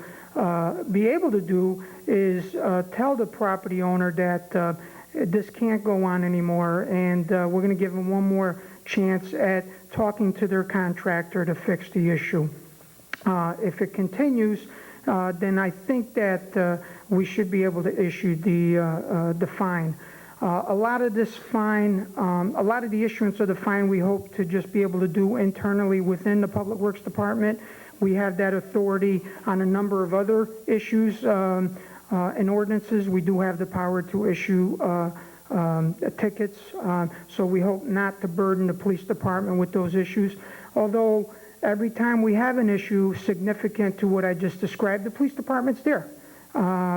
be able to do is tell the property owner that this can't go on anymore, and we're going to give them one more chance at talking to their contractor to fix the issue. If it continues, then I think that we should be able to issue the fine. A lot of this fine, a lot of the issuance of the fine, we hope to just be able to do internally within the Public Works Department. We have that authority on a number of other issues and ordinances. We do have the power to issue tickets, so we hope not to burden the police department with those issues. Although every time we have an issue significant to what I just described, the police department's there.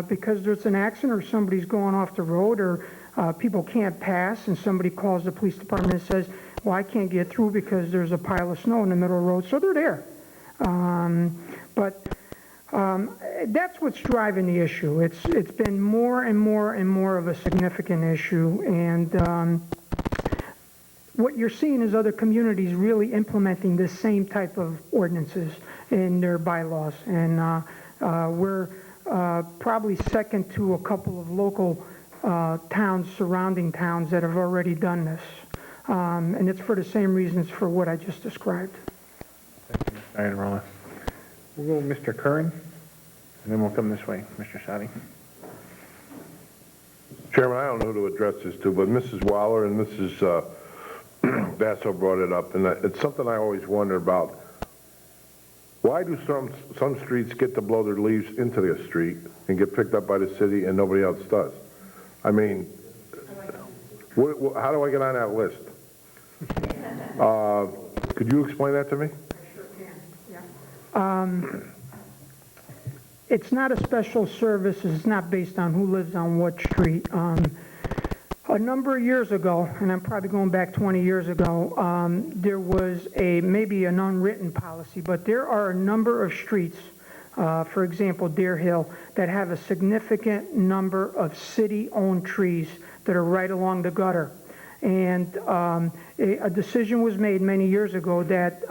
Because there's an accident or somebody's going off the road, or people can't pass, and somebody calls the police department and says, well, I can't get through because there's a pile of snow in the middle of the road, so they're there. That's what's driving the issue. It's been more and more and more of a significant issue, and what you're seeing is other communities really implementing this same type of ordinances in their bylaws, and we're probably second to a couple of local towns, surrounding towns, that have already done this, and it's for the same reasons for what I just described. Thank you, Mr. Iadarola. We'll go Mr. Curran, and then we'll come this way, Mr. Sadi. Chairman, I don't know who to address this to, but Mrs. Waller and Mrs. Basso brought it up, and it's something I always wonder about. Why do some streets get to blow their leaves into the street and get picked up by the city and nobody else does? I mean, how do I get on that list? Could you explain that to me? It's not a special service. It's not based on who lives on what street. A number of years ago, and I'm probably going back 20 years ago, there was maybe an unwritten policy, but there are a number of streets, for example, Deer Hill, that have a significant number of city-owned trees that are right along the gutter. And a decision was made many years ago that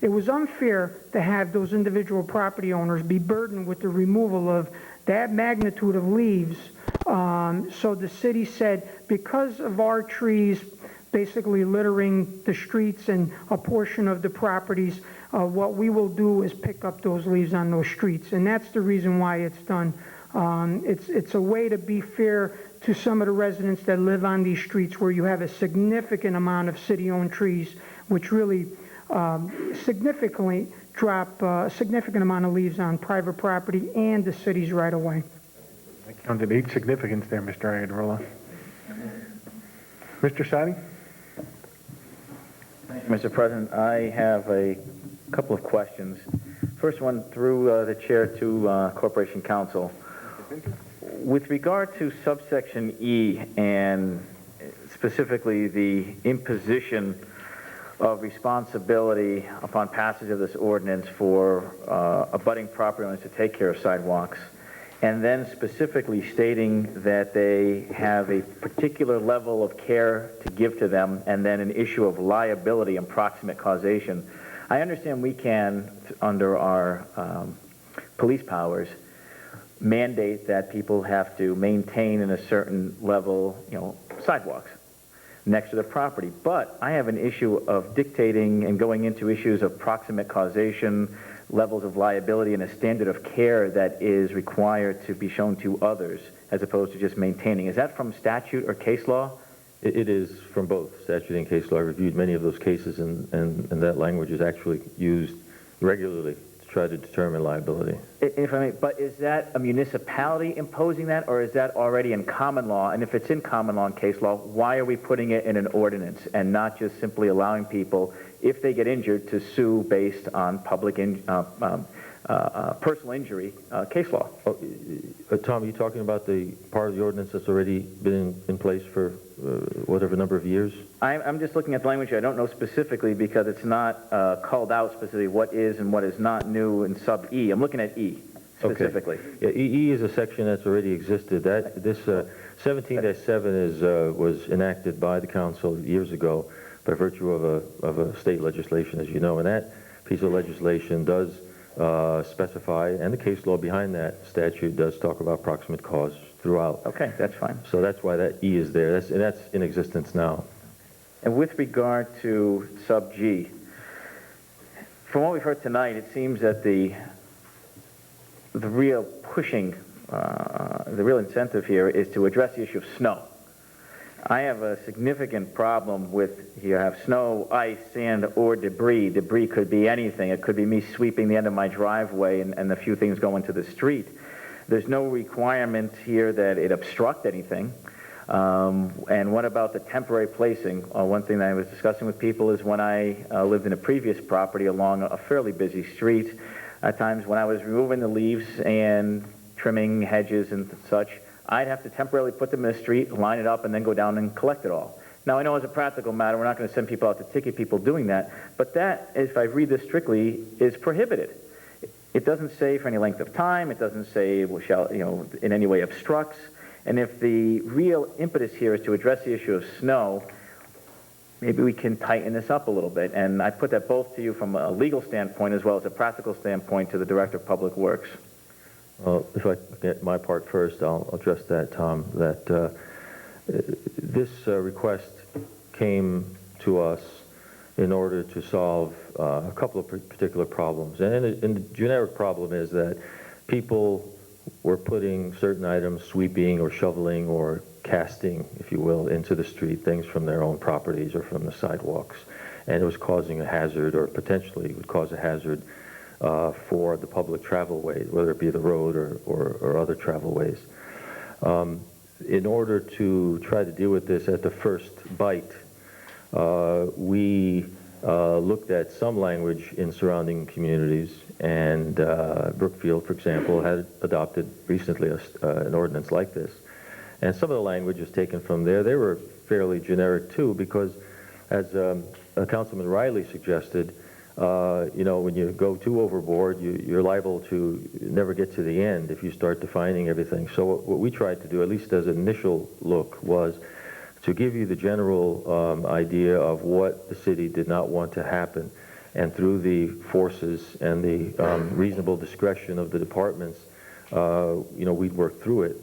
it was unfair to have those individual property owners be burdened with the removal of that magnitude of leaves. So the city said, because of our trees basically littering the streets and a portion of the properties, what we will do is pick up those leaves on those streets. And that's the reason why it's done. It's a way to be fair to some of the residents that live on these streets where you have a significant amount of city-owned trees, which really significantly drop a significant amount of leaves on private property and the city's right-of-way. I counted 8 significants there, Mr. Iadarola. Mr. Sadi? Thank you, Mr. President. I have a couple of questions. First one through the chair to Corporation Counsel. With regard to subsection E and specifically the imposition of responsibility upon passage of this ordinance for abutting property owners to take care of sidewalks, and then specifically stating that they have a particular level of care to give to them, and then an issue of liability and proximate causation. I understand we can, under our police powers, mandate that people have to maintain in a certain level, sidewalks next to the property. But I have an issue of dictating and going into issues of proximate causation, levels of liability, and a standard of care that is required to be shown to others as opposed to just maintaining. Is that from statute or case law? It is from both statute and case law. I reviewed many of those cases, and that language is actually used regularly to try to determine liability. If I may, but is that a municipality imposing that, or is that already in common law? And if it's in common law and case law, why are we putting it in an ordinance and not just simply allowing people, if they get injured, to sue based on public personal injury case law? Tom, are you talking about the part of the ordinance that's already been in place for whatever number of years? I'm just looking at the language. I don't know specifically because it's not called out specifically what is and what is not new in sub E. I'm looking at E, specifically. Yeah, E is a section that's already existed. This 17-7 was enacted by the council years ago by virtue of a state legislation, as you know, and that piece of legislation does specify, and the case law behind that statute does talk about proximate cause throughout. Okay, that's fine. So that's why that E is there. That's in existence now. And with regard to sub G, from what we've heard tonight, it seems that the real pushing, the real incentive here is to address the issue of snow. I have a significant problem with, you have snow, ice, sand, or debris. Debris could be anything. It could be me sweeping the end of my driveway and a few things go into the street. There's no requirement here that it obstruct anything. And what about the temporary placing? One thing that I was discussing with people is when I lived in a previous property along a fairly busy street, at times when I was removing the leaves and trimming hedges and such, I'd have to temporarily put them in the street, line it up, and then go down and collect it all. Now, I know as a practical matter, we're not going to send people out to ticket people doing that, but that, if I read this strictly, is prohibited. It doesn't say for any length of time. It doesn't say shall, in any way obstructs. And if the real impetus here is to address the issue of snow, maybe we can tighten this up a little bit. And I put that both to you from a legal standpoint as well as a practical standpoint to the Director of Public Works. Well, if I get my part first, I'll address that, Tom, that this request came to us in order to solve a couple of particular problems. And the generic problem is that people were putting certain items, sweeping or shoveling or casting, if you will, into the street, things from their own properties or from the sidewalks. And it was causing a hazard, or potentially would cause a hazard for the public travel ways, whether it be the road or other travel ways. In order to try to deal with this at the first bite, we looked at some language in surrounding communities, and Brookfield, for example, had adopted recently an ordinance like this. And some of the language is taken from there. They were fairly generic too, because as Councilman Riley suggested, when you go too overboard, you're liable to never get to the end if you start defining everything. So what we tried to do, at least as an initial look, was to give you the general idea of what the city did not want to happen. And through the forces and the reasonable discretion of the departments, we'd work through it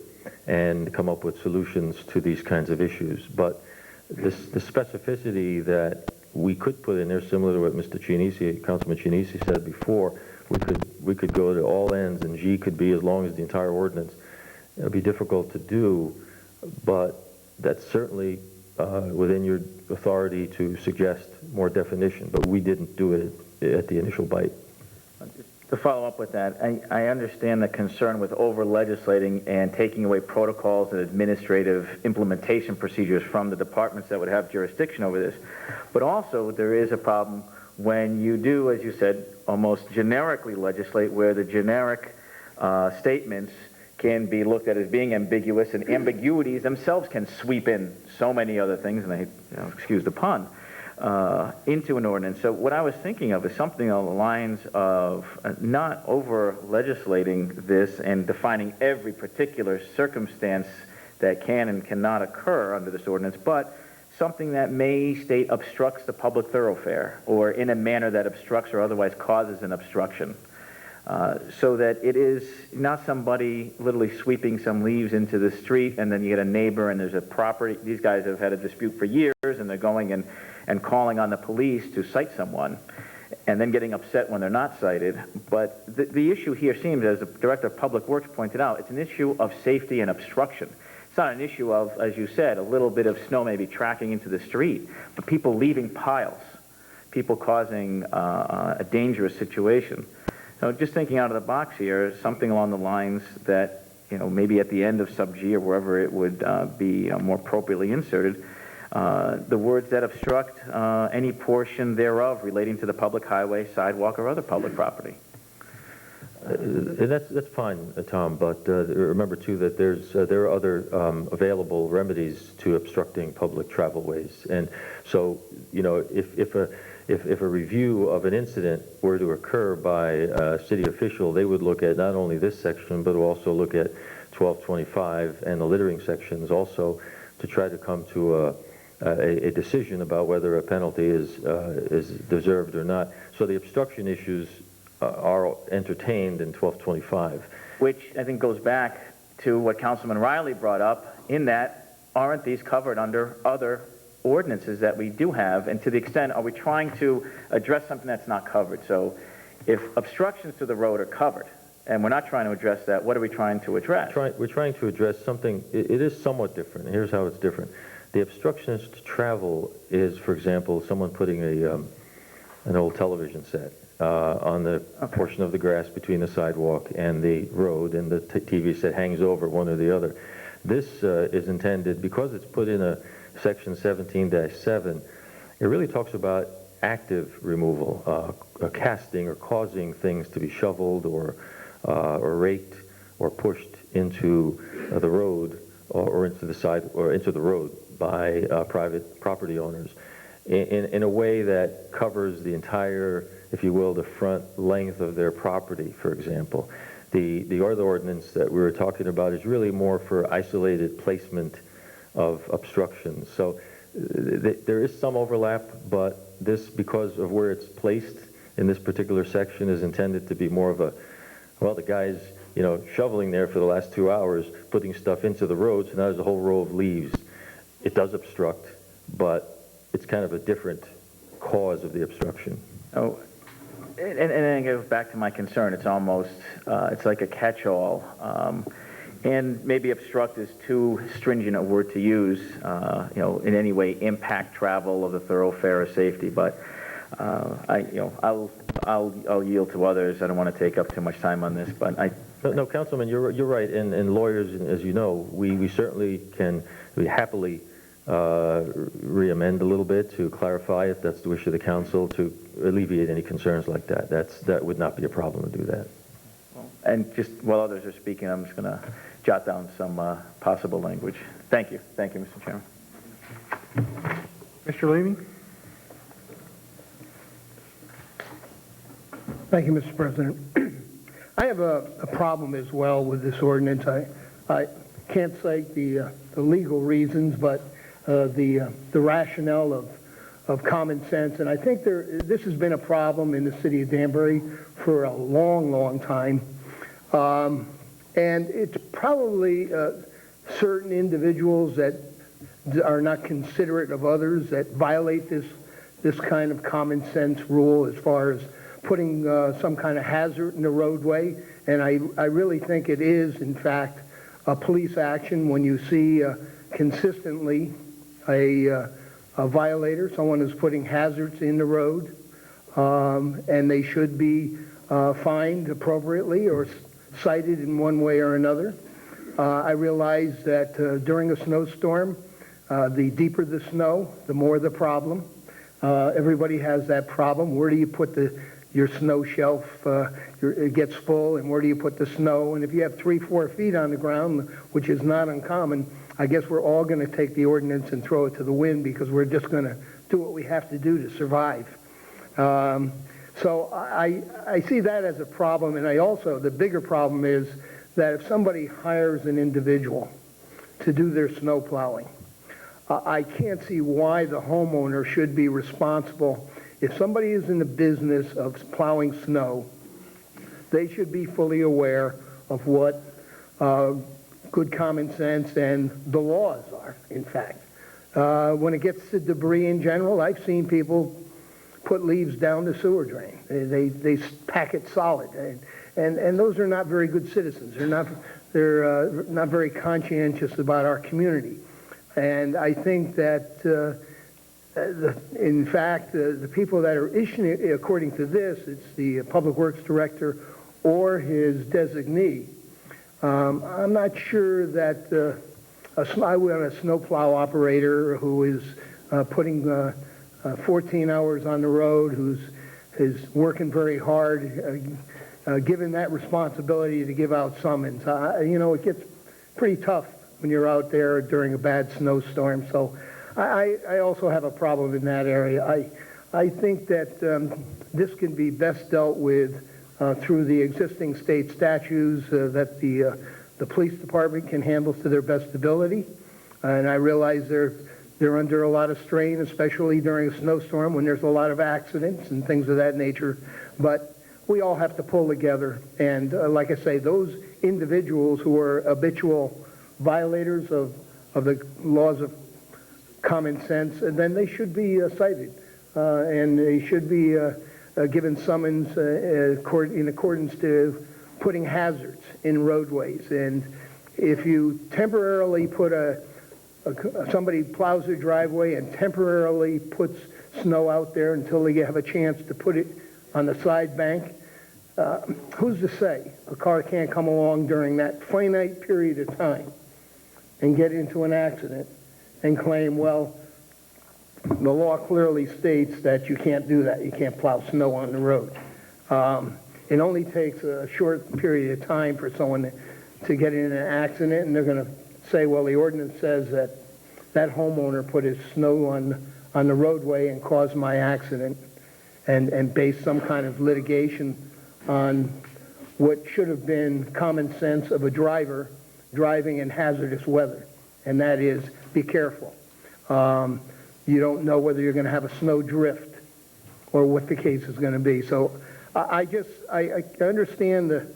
and come up with solutions to these kinds of issues. But the specificity that we could put in there, similar to what Mr. Chinisi, Councilman Chinisi said before, we could go to all ends, and G could be as long as the entire ordinance. It would be difficult to do, but that's certainly within your authority to suggest more definition, but we didn't do it at the initial bite. To follow up with that, I understand the concern with over-legislating and taking away protocols and administrative implementation procedures from the departments that would have jurisdiction over this. But also, there is a problem when you do, as you said, almost generically legislate, where the generic statements can be looked at as being ambiguous, and ambiguities themselves can sweep in so many other things, and excuse the pun, into an ordinance. So what I was thinking of is something along the lines of not over-legislating this and defining every particular circumstance that can and cannot occur under this ordinance, but something that may state obstructs the public thoroughfare, or in a manner that obstructs or otherwise causes an obstruction. So that it is not somebody literally sweeping some leaves into the street, and then you get a neighbor and there's a property. These guys have had a dispute for years, and they're going and calling on the police to cite someone, and then getting upset when they're not cited. But the issue here seems, as the Director of Public Works pointed out, it's an issue of safety and obstruction. It's not an issue of, as you said, a little bit of snow maybe tracking into the street, but people leaving piles, people causing a dangerous situation. So just thinking out of the box here, something along the lines that, maybe at the end of sub G or wherever it would be more appropriately inserted, the words that obstruct any portion thereof relating to the public highway, sidewalk, or other public property. And that's fine, Tom, but remember too that there are other available remedies to obstructing public travelways. And so, you know, if a review of an incident were to occur by a city official, they would look at not only this section, but also look at 1225 and the littering sections also to try to come to a decision about whether a penalty is deserved or not. So the obstruction issues are entertained in 1225. Which I think goes back to what Councilman Riley brought up, in that aren't these covered under other ordinances that we do have, and to the extent are we trying to address something that's not covered? So if obstructions to the road are covered, and we're not trying to address that, what are we trying to address? We're trying to address something, it is somewhat different. Here's how it's different. The obstructions to travel is, for example, someone putting an old television set on the portion of the grass between the sidewalk and the road, and the TV set hangs over one or the other. This is intended, because it's put in a section 17-7, it really talks about active removal, casting or causing things to be shoveled or raked or pushed into the road or into the side or into the road by private property owners in a way that covers the entire, if you will, the front length of their property, for example. The other ordinance that we were talking about is really more for isolated placement of obstructions. So there is some overlap, but this, because of where it's placed in this particular section, is intended to be more of a, well, the guy's, you know, shoveling there for the last 2 hours, putting stuff into the road, so now there's a whole row of leaves. It does obstruct, but it's kind of a different cause of the obstruction. Oh, and then it goes back to my concern. It's almost, it's like a catch-all. And maybe obstruct is too stringent a word to use, you know, in any way impact travel of the thoroughfare or safety. But I'll yield to others. I don't want to take up too much time on this, but No, Councilman, you're right. And lawyers, as you know, we certainly can, we happily re-amend a little bit to clarify, if that's the wish of the council, to alleviate any concerns like that. That would not be a problem to do that. And just while others are speaking, I'm just going to jot down some possible language. Thank you. Thank you, Mr. Chairman. Mr. Levy? Thank you, Mr. President. I have a problem as well with this ordinance. I can't cite the legal reasons, but the rationale of common sense. And I think this has been a problem in the city of Danbury for a long, long time. And it's probably certain individuals that are not considerate of others that violate this kind of common sense rule as far as putting some kind of hazard in the roadway. And I really think it is, in fact, a police action when you see consistently a violator, someone who's putting hazards in the road, and they should be fined appropriately or cited in one way or another. I realize that during a snowstorm, the deeper the snow, the more the problem. Everybody has that problem. Where do you put your snow shelf? It gets full, and where do you put the snow? And if you have 3-4 feet on the ground, which is not uncommon, I guess we're all going to take the ordinance and throw it to the wind because we're just going to do what we have to do to survive. So I see that as a problem, and the bigger problem is that if somebody hires an individual to do their snow plowing, I can't see why the homeowner should be responsible. If somebody is in the business of plowing snow, they should be fully aware of what good common sense and the laws are, in fact. When it gets to debris in general, I've seen people put leaves down the sewer drain. They pack it solid, and those are not very good citizens. They're not very conscientious about our community. And I think that, in fact, the people that are issuing it, according to this, it's the Public Works Director or his designee. I'm not sure that I want a snowplow operator who is putting 14 hours on the road, who's working very hard, given that responsibility to give out summons. You know, it gets pretty tough when you're out there during a bad snowstorm. So I also have a problem in that area. I think that this can be best dealt with through the existing state statutes that the police department can handle to their best ability. And I realize they're under a lot of strain, especially during a snowstorm when there's a lot of accidents and things of that nature. But we all have to pull together. And like I say, those individuals who are habitual violators of the laws of common sense, and then they should be cited. And they should be given summons in accordance to putting hazards in roadways. And if you temporarily put somebody plows their driveway and temporarily puts snow out there until they have a chance to put it on the side bank, who's to say a car can't come along during that finite period of time and get into an accident and claim, well, the law clearly states that you can't do that. You can't plow snow on the road. It only takes a short period of time for someone to get in an accident, and they're going to say, well, the ordinance says that that homeowner put his snow on the roadway and caused my accident, and base some kind of litigation on what should have been common sense of a driver driving in hazardous weather, and that is, be careful. You don't know whether you're going to have a snow drift or what the case is going to be. So I understand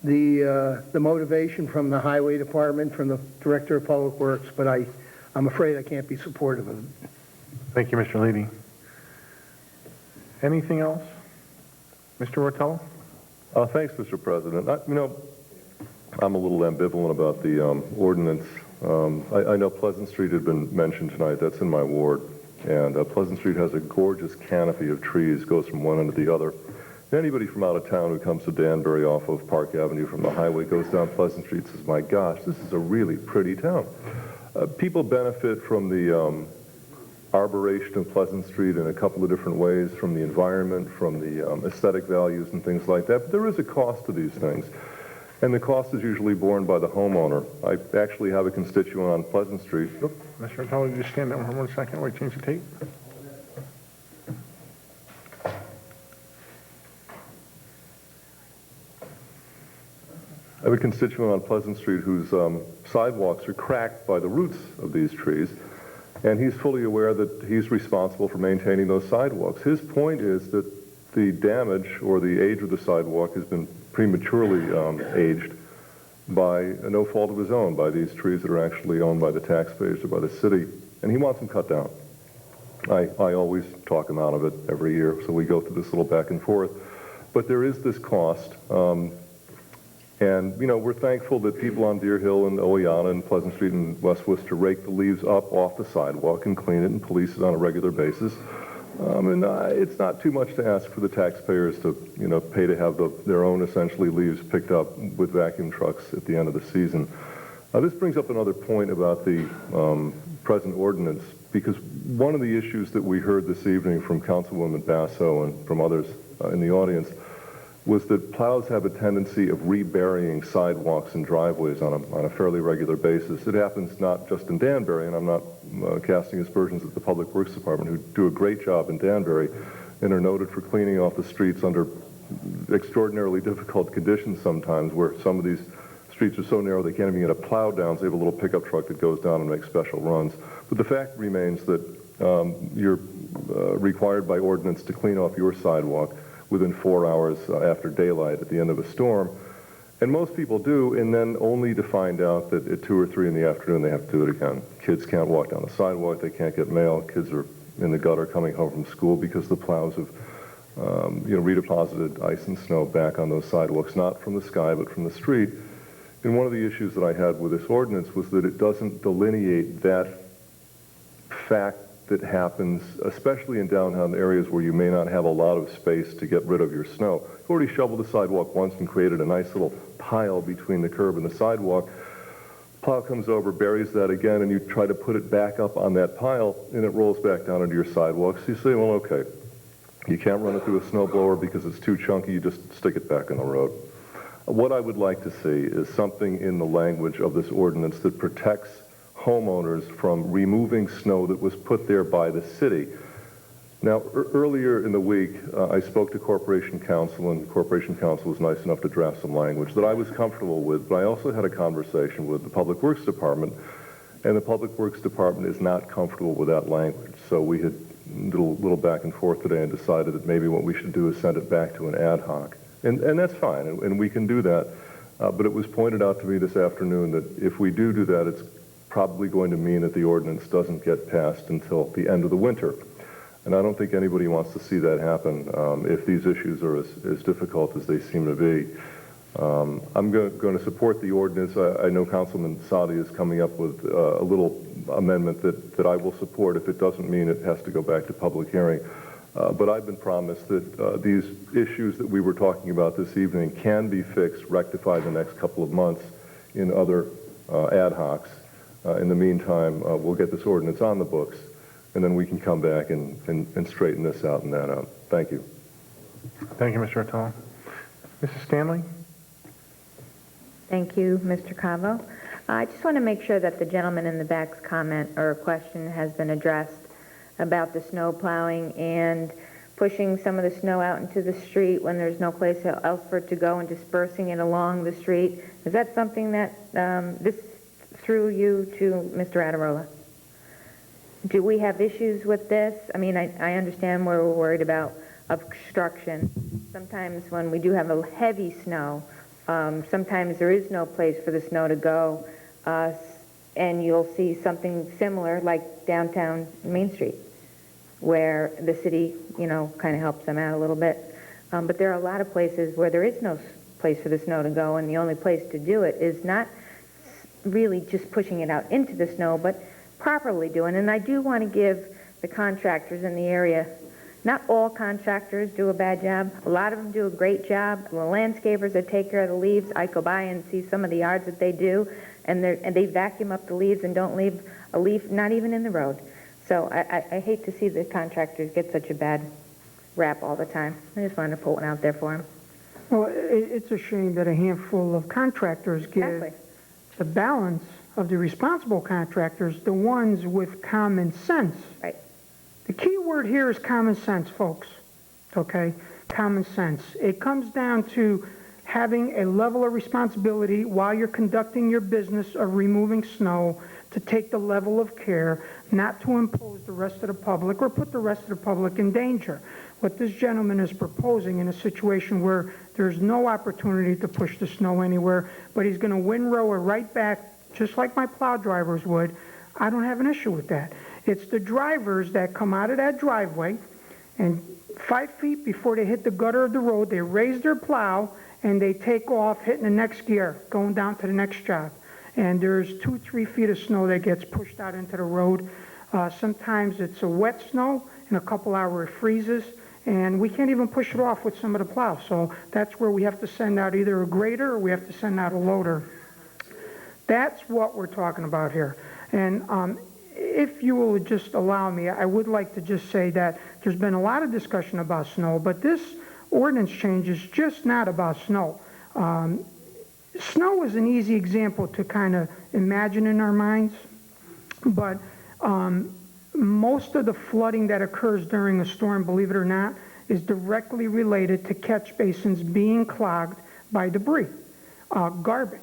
the motivation from the Highway Department, from the Director of Public Works, but I'm afraid I can't be supportive of it. Thank you, Mr. Leedy. Anything else? Mr. Rotella? Thanks, Mr. President. I'm a little ambivalent about the ordinance. I know Pleasant Street had been mentioned tonight. That's in my ward. And Pleasant Street has a gorgeous canopy of trees, goes from one end to the other. Anybody from out of town who comes to Danbury off of Park Avenue from the highway goes down Pleasant Street and says, my gosh, this is a really pretty town. People benefit from the arboration of Pleasant Street in a couple of different ways, from the environment, from the aesthetic values and things like that. But there is a cost to these things. And the cost is usually borne by the homeowner. I actually have a constituent on Pleasant Street. Oh, Mr. Rotella, just stand down for 1 second while I change the tape. I have a constituent on Pleasant Street whose sidewalks are cracked by the roots of these trees, and he's fully aware that he's responsible for maintaining those sidewalks. His point is that the damage or the age of the sidewalk has been prematurely aged by no fault of his own, by these trees that are actually owned by the taxpayers or by the city, and he wants them cut down. I always talk him out of it every year, so we go through this little back and forth. But there is this cost, and we're thankful that people on Deer Hill and Oleana and Pleasant Street and West Worcester rake the leaves up off the sidewalk and clean it and police it on a regular basis. And it's not too much to ask for the taxpayers to, pay to have their own essentially leaves picked up with vacuum trucks at the end of the season. This brings up another point about the present ordinance, because one of the issues that we heard this evening from Councilwoman Basso and from others in the audience was that plows have a tendency of reburying sidewalks and driveways on a fairly regular basis. It happens not just in Danbury, and I'm not casting aspersions at the Public Works Department, who do a great job in Danbury and are noted for cleaning off the streets under extraordinarily difficult conditions sometimes, where some of these streets are so narrow they can't even get a plow down, so they have a little pickup truck that goes down and makes special runs. But the fact remains that you're required by ordinance to clean off your sidewalk within 4 hours after daylight at the end of a storm. And most people do, and then only to find out that at 2 or 3 in the afternoon they have to do it again. Kids can't walk down the sidewalk, they can't get mail, kids are in the gutter coming home from school because the plows have redeposited ice and snow back on those sidewalks, not from the sky but from the street. And one of the issues that I had with this ordinance was that it doesn't delineate that fact that happens, especially in downtown areas where you may not have a lot of space to get rid of your snow. You've already shoveled the sidewalk once and created a nice little pile between the curb and the sidewalk. Plow comes over, buries that again, and you try to put it back up on that pile, and it rolls back down into your sidewalk. So you say, well, okay, You can't run it through a snow blower because it's too chunky, you just stick it back on the road. What I would like to see is something in the language of this ordinance that protects homeowners from removing snow that was put there by the city. Now, earlier in the week, I spoke to Corporation Counsel, and Corporation Counsel was nice enough to draft some language that I was comfortable with, but I also had a conversation with the Public Works Department, and the Public Works Department is not comfortable with that language. So we had a little back and forth today and decided that maybe what we should do is send it back to an ad hoc. And that's fine, and we can do that. But it was pointed out to me this afternoon that if we do that, it's probably going to mean that the ordinance doesn't get passed until the end of the winter. And I don't think anybody wants to see that happen if these issues are as difficult as they seem to be. I'm going to support the ordinance. I know Councilman Sadi is coming up with a little amendment that I will support if it doesn't mean it has to go back to public hearing. But I've been promised that these issues that we were talking about this evening can be fixed, rectified in the next couple of months in other ad hocs. In the meantime, we'll get this ordinance on the books, and then we can come back and straighten this out and that out. Thank you. Thank you, Mr. Atala. Mrs. Stanley? Thank you, Mr. Cavo. I just want to make sure that the gentleman in the back's comment or question has been addressed about the snow plowing and pushing some of the snow out into the street when there's no place else for it to go and dispersing it along the street. Is that something that this through you to Mr. Adirola? Do we have issues with this? I mean, I understand we're worried about obstruction. Sometimes when we do have a heavy snow, sometimes there is no place for the snow to go, and you'll see something similar like downtown Main Street, where the city, kind of helps them out a little bit. But there are a lot of places where there is no place for the snow to go, and the only place to do it is not really just pushing it out into the snow, but properly doing. And I do want to give the contractors in the area, not all contractors do a bad job. A lot of them do a great job. The landscapers that take care of the leaves, I go by and see some of the yards that they do, and they vacuum up the leaves and don't leave a leaf, not even in the road. So I hate to see the contractors get such a bad rap all the time. I just wanted to put one out there for them. Well, it's a shame that a handful of contractors give the balance of the responsible contractors, the ones with common sense. Right. The key word here is common sense, folks. Okay? Common sense. It comes down to having a level of responsibility while you're conducting your business of removing snow, to take the level of care, not to impose the rest of the public or put the rest of the public in danger. What this gentleman is proposing in a situation where there's no opportunity to push the snow anywhere, but he's going to windrow it right back, just like my plow drivers would, I don't have an issue with that. It's the drivers that come out of that driveway, and 5 feet before they hit the gutter of the road, they raise their plow and they take off, hitting the next gear, going down to the next job. And there's 2-3 feet of snow that gets pushed out into the road. Sometimes it's a wet snow, in a couple hours it freezes, and we can't even push it off with some of the plow. So that's where we have to send out either a grader or we have to send out a loader. That's what we're talking about here. And if you will just allow me, I would like to just say that there's been a lot of discussion about snow, but this ordinance change is just not about snow. Snow is an easy example to kind of imagine in our minds, but most of the flooding that occurs during a storm, believe it or not, is directly related to catch basins being clogged by debris, garbage.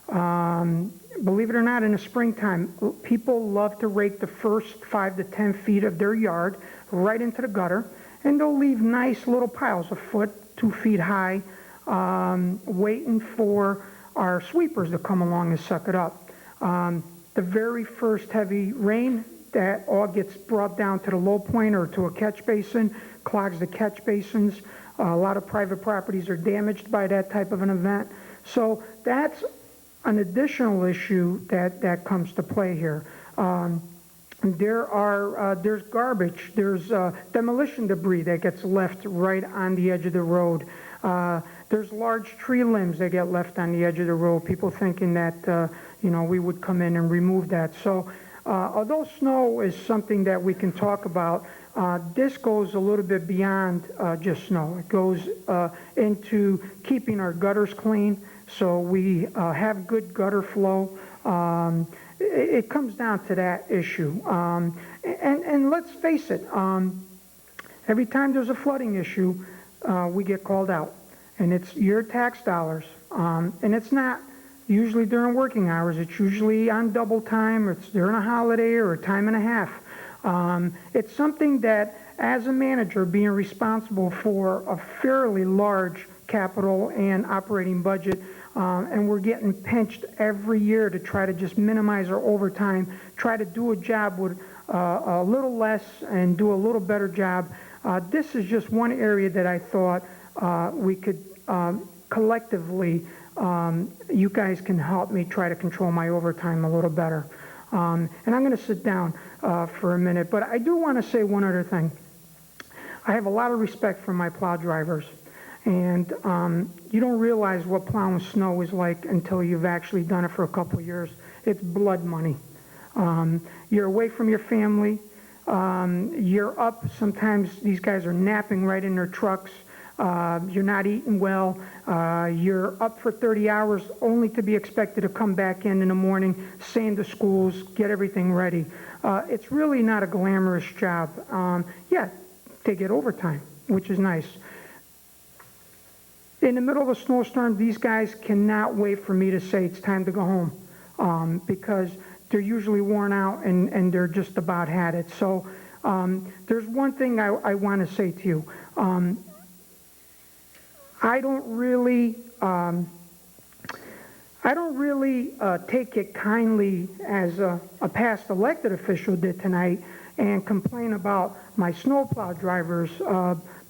Believe it or not, in the springtime, people love to rake the first 5 to 10 feet of their yard right into the gutter, and they'll leave nice little piles, a foot, 2 feet high, waiting for our sweepers to come along and suck it up. The very first heavy rain, that all gets brought down to the low point or to a catch basin, clogs the catch basins. A lot of private properties are damaged by that type of an event. So that's an additional issue that comes to play here. There's garbage, there's demolition debris that gets left right on the edge of the road. There's large tree limbs that get left on the edge of the road, people thinking that, we would come in and remove that. So although snow is something that we can talk about, this goes a little bit beyond just snow. It goes into keeping our gutters clean, so we have good gutter flow. It comes down to that issue. And let's face it, every time there's a flooding issue, we get called out. And it's your tax dollars. And it's not usually during working hours. It's usually on double time, or it's during a holiday, or a time and a half. It's something that, as a manager, being responsible for a fairly large capital and operating budget, and we're getting pinched every year to try to just minimize our overtime, try to do a job with a little less and do a little better job. This is just one area that I thought we could collectively, you guys can help me try to control my overtime a little better. And I'm going to sit down for a minute, but I do want to say one other thing. I have a lot of respect for my plow drivers, and you don't realize what plowing snow is like until you've actually done it for a couple of years. It's blood money. You're away from your family. You're up. Sometimes these guys are napping right in their trucks. You're not eating well. You're up for 30 hours only to be expected to come back in the morning, sand the schools, get everything ready. It's really not a glamorous job. Yeah, they get overtime, which is nice. In the middle of a snowstorm, these guys cannot wait for me to say it's time to go home, because they're usually worn out and they're just about had it. So there's one thing I want to say to you. I don't really take it kindly as a past elected official did tonight and complain about my snowplow drivers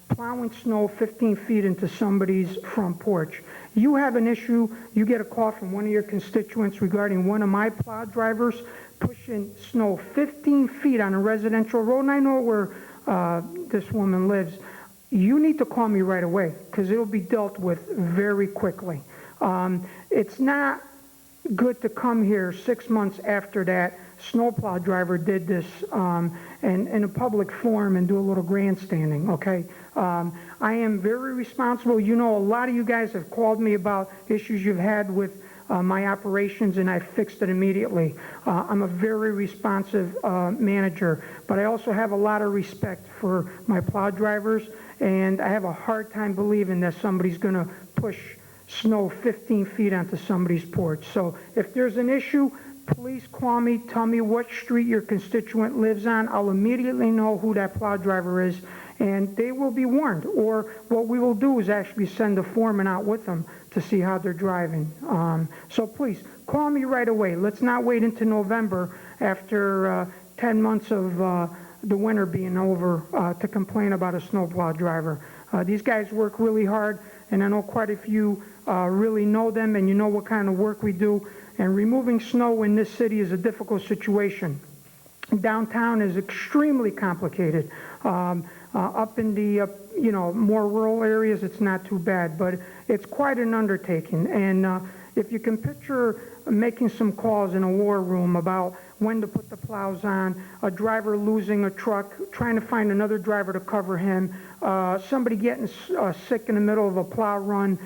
plowing snow 15 feet into somebody's front porch. You have an issue, you get a call from one of your constituents regarding one of my plow drivers pushing snow 15 feet on a residential road, and I know where this woman lives. You need to call me right away, because it'll be dealt with very quickly. It's not good to come here 6 months after that snowplow driver did this in a public forum and do a little grandstanding, okay? I am very responsible. You know, a lot of you guys have called me about issues you've had with my operations, and I fixed it immediately. I'm a very responsive manager, but I also have a lot of respect for my plow drivers, and I have a hard time believing that somebody's going to push snow 15 feet onto somebody's porch. So if there's an issue, please call me, tell me what street your constituent lives on. I'll immediately know who that plow driver is, and they will be warned. Or what we will do is actually send a foreman out with them to see how they're driving. So please, call me right away. Let's not wait until November after 10 months of the winter being over to complain about a snowplow driver. These guys work really hard, and I know quite a few really know them, and you know what kind of work we do. And removing snow in this city is a difficult situation. Downtown is extremely complicated. Up in the more rural areas, it's not too bad, but it's quite an undertaking. And if you can picture making some calls in a war room about when to put the plows on, a driver losing a truck, trying to find another driver to cover him, somebody getting sick in the middle of a plow run,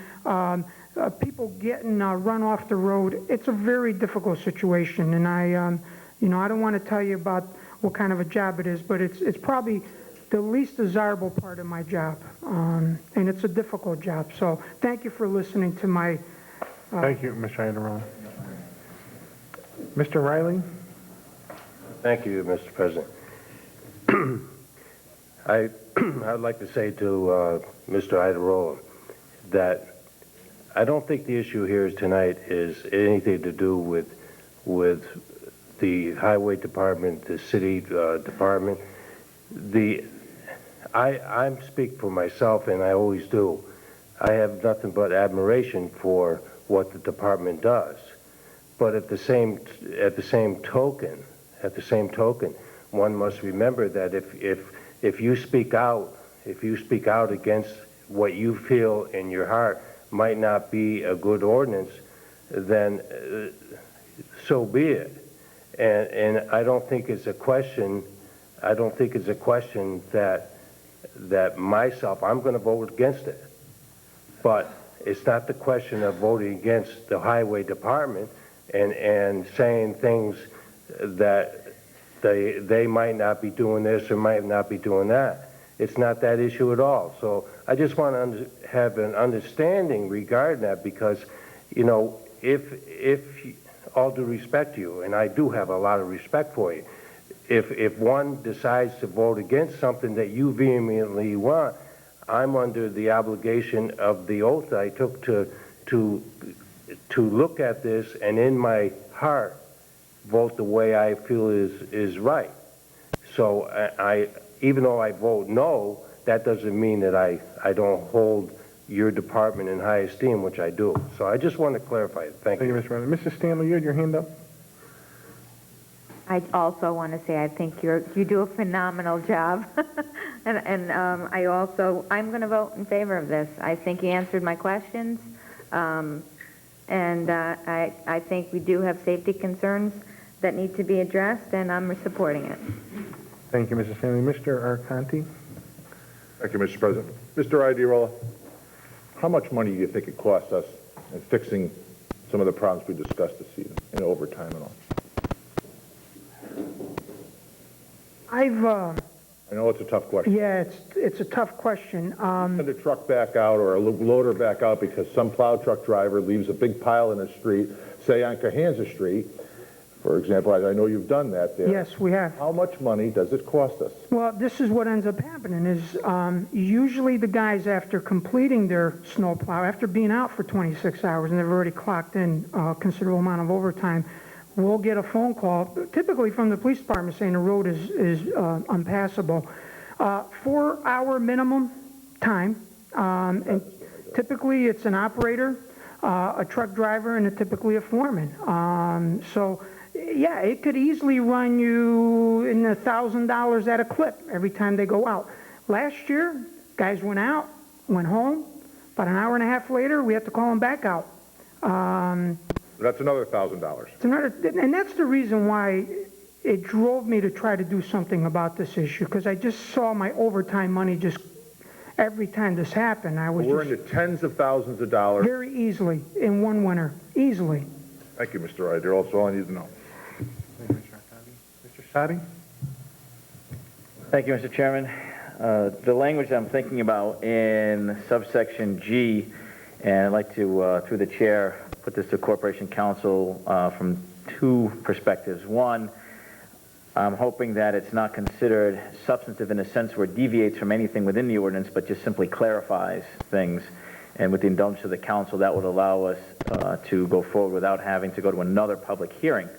people getting run off the road. It's a very difficult situation, and I don't want to tell you about what kind of a job it is, but it's probably the least desirable part of my job, and it's a difficult job. So thank you for listening to my... Thank you, Mr. Iannarone. Mr. Riley? Thank you, Mr. President. I'd like to say to Mr. Iannarone that I don't think the issue here tonight is anything to do with the highway department, the city department. I speak for myself, and I always do. I have nothing but admiration for what the department does. But at the same token, one must remember that if you speak out against what you feel in your heart might not be a good ordinance, then so be it. And I don't think it's a question, that myself, I'm going to vote against it. But it's not the question of voting against the highway department and saying things that they might not be doing this or might not be doing that. It's not that issue at all. So I just want to have an understanding regarding that, because, you know, if all due respect to you, and I do have a lot of respect for you, if one decides to vote against something that you vehemently want, I'm under the obligation of the oath I took to look at this and in my heart vote the way I feel is right. So even though I vote no, that doesn't mean that I don't hold your department in high esteem, which I do. So I just want to clarify it. Thank you. Thank you, Mr. Riley. Mrs. Stanley, you had your hand up? I also want to say I think you do a phenomenal job. and I'm going to vote in favor of this. I think he answered my questions. I think we do have safety concerns that need to be addressed, and I'm supporting it. Thank you, Mrs. Stanley. Mr. Arconti? Thank you, Mr. President. Mr. Iadrola, how much money do you think it costs us in fixing some of the problems we discussed this evening, in overtime and all? I know it's a tough question. Yeah, it's a tough question. Send a truck back out or a loader back out because some plow truck driver leaves a big pile in the street, say on Cahanza Street, for example. I know you've done that there. Yes, we have. How much money does it cost us? Well, this is what ends up happening is usually the guys, after completing their snowplow, after being out for 26 hours and they've already clocked in a considerable amount of overtime, we'll get a phone call, typically from the police department, saying the road is unpassable. 4-hour minimum time, and typically it's an operator, a truck driver, and typically a foreman. So, yeah, it could easily run you in $1,000 at a clip every time they go out. Last year, guys went out, went home. About an hour and a half later, we had to call them back out. That's another $1,000. And that's the reason why it drove me to try to do something about this issue, because I just saw my overtime money just every time this happened. We're into tens of thousands of dollars. Very easily in one winter, easily. Thank you, Mr. Ryder. That's all I need to know. Thank you, Mr. Arconti. Mr. Sadi? Thank you, Mr. Chairman. The language I'm thinking about in subsection G, and I'd like to, through the chair, put this to Corporation Council from two perspectives. One, I'm hoping that it's not considered substantive in a sense where it deviates from anything within the ordinance, but just simply clarifies things. And with the indulgence of the council, that would allow us to go forward without having to go to another public hearing.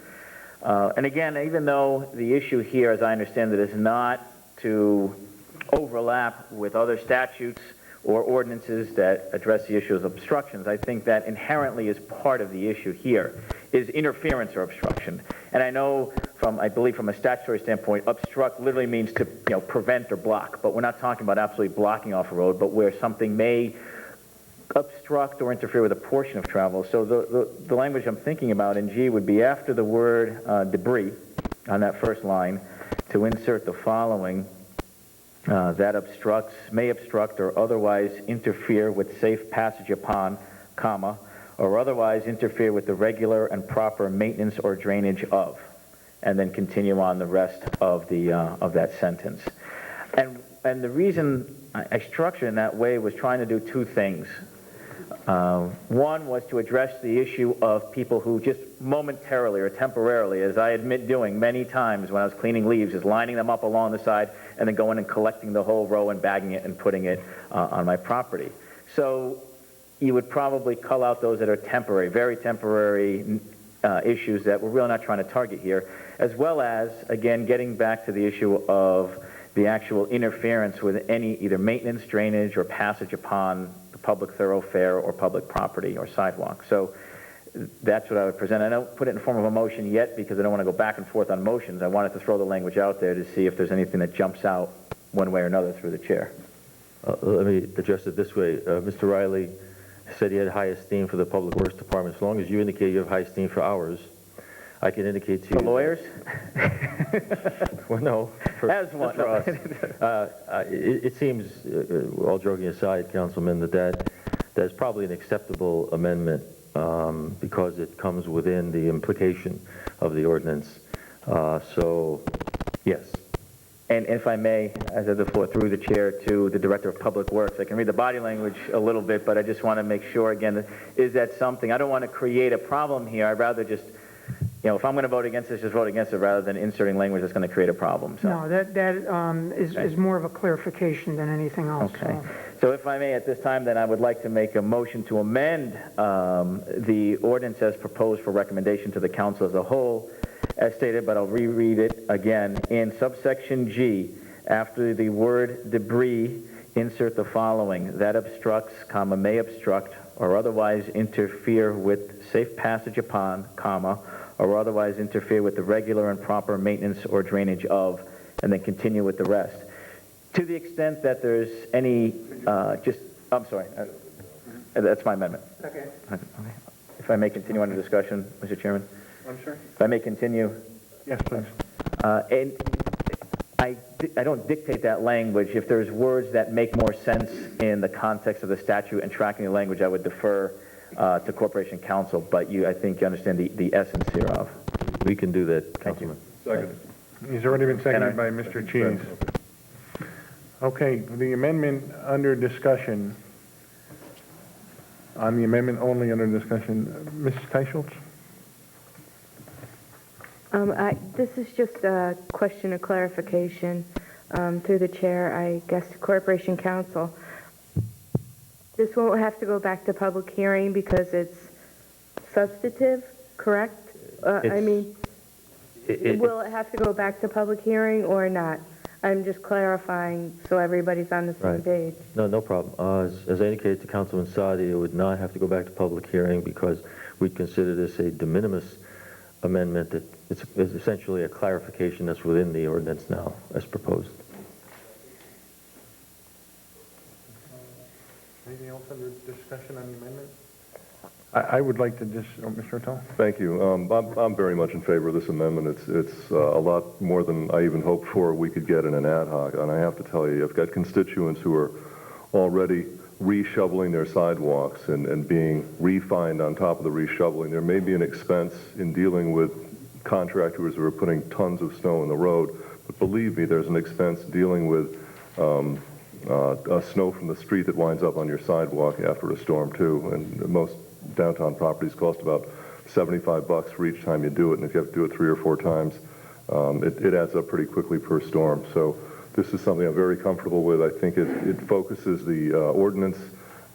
And again, even though the issue here, as I understand it, is not to overlap with other statutes or ordinances that address the issue of obstructions, I think that inherently is part of the issue here, is interference or obstruction. And I know I believe from a statutory standpoint, obstruct literally means to prevent or block, but we're not talking about absolutely blocking off a road, but where something may obstruct or interfere with a portion of travel. So the language I'm thinking about in G would be after the word debris on that first line, to insert the following, that may obstruct or otherwise interfere with safe passage upon, comma, or otherwise interfere with the regular and proper maintenance or drainage of, and then continue on the rest of that sentence. And the reason I structured it in that way was trying to do two things. One was to address the issue of people who just momentarily or temporarily, as I admit doing many times when I was cleaning leaves, is lining them up along the side and then going and collecting the whole row and bagging it and putting it on my property. So you would probably cull out those that are temporary, very temporary issues that we're really not trying to target here, as well as, again, getting back to the issue of the actual interference with any either maintenance, drainage, or passage upon the public thoroughfare or public property or sidewalk. So that's what I would present. I don't put it in the form of a motion yet because I don't want to go back and forth on motions. I wanted to throw the language out there to see if there's anything that jumps out one way or another through the chair. Let me address it this way. Mr. Riley said he had high esteem for the Public Works Department. As long as you indicate you have high esteem for ours, I can indicate to you. The lawyers? Well, no. As one. For us. It seems, all joking aside, Councilman, that's probably an acceptable amendment because it comes within the implication of the ordinance. So, yes. And if I may, as I have the floor through the chair to the Director of Public Works, I can read the body language a little bit, but I just want to make sure, again, is that something, I don't want to create a problem here. I'd rather just, if I'm going to vote against this, just vote against it rather than inserting language that's going to create a problem. So. No, that is more of a clarification than anything else. Okay. So if I may, at this time, then I would like to make a motion to amend the ordinance as proposed for recommendation to the council as a whole, as stated, but I'll reread it again. In subsection G, after the word debris, insert the following: that obstructs, comma, may obstruct, or otherwise interfere with safe passage upon, comma, or otherwise interfere with the regular and proper maintenance or drainage of, and then continue with the rest. To the extent that there's any, I'm sorry, that's my amendment. Okay. If I may continue on the discussion, Mr. Chairman? I'm sorry? If I may continue. Yes, please. And I don't dictate that language. If there's words that make more sense in the context of the statute and tracking the language, I would defer to Corporation Counsel, but I think you understand the essence hereof. We can do that, Councilman. Second. He's already been seconded by Mr. Cheese. Okay, the amendment under discussion, on the amendment only under discussion, Mrs. Teicholz? This is just a question of clarification through the chair, I guess, to Corporation Counsel. This won't have to go back to public hearing because it's substantive, correct? Will it have to go back to public hearing or not? I'm just clarifying so everybody's on the same page. No problem. As I indicated to Councilman Sadi, it would not have to go back to public hearing because we consider this a de minimis amendment that it's essentially a clarification that's within the ordinance now as proposed. Anything else under discussion on the amendment? I would like to just, Mr. O'Toole? Thank you. I'm very much in favor of this amendment. It's a lot more than I even hoped for we could get in an ad hoc. And I have to tell you, I've got constituents who are already reshoveling their sidewalks and being refined on top of the reshoveling. There may be an expense in dealing with contractors who are putting tons of snow in the road, but believe me, there's an expense dealing with snow from the street that winds up on your sidewalk after a storm too. And most downtown properties cost about $75 for each time you do it, and if you have to do it 3 or 4 times, it adds up pretty quickly per storm. So this is something I'm very comfortable with. I think it focuses the ordinance.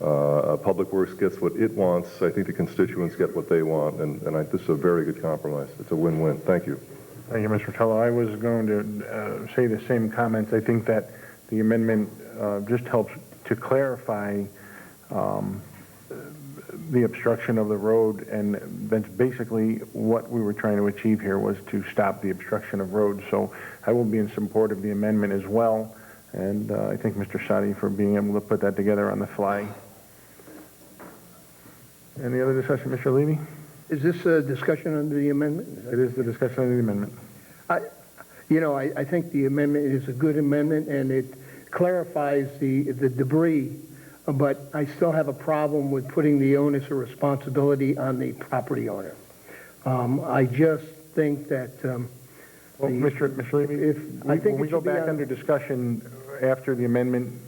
Public Works gets what it wants. I think the constituents get what they want, and this is a very good compromise. It's a win-win. Thank you. Thank you, Mr. Tullo. I was going to say the same comments. I think that the amendment just helps to clarify the obstruction of the road, and that's basically what we were trying to achieve here, was to stop the obstruction of roads. So I will be in support of the amendment as well, and I thank Mr. Sadi for being able to put that together on the fly. Any other discussion, Mr. Levy? Is this a discussion under the amendment? It is the discussion under the amendment. I think the amendment is a good amendment, and it clarifies the debris, but I still have a problem with putting the onus or responsibility on the property owner. I just think that... well, Mr. Levy, when we go back under discussion after the amendment,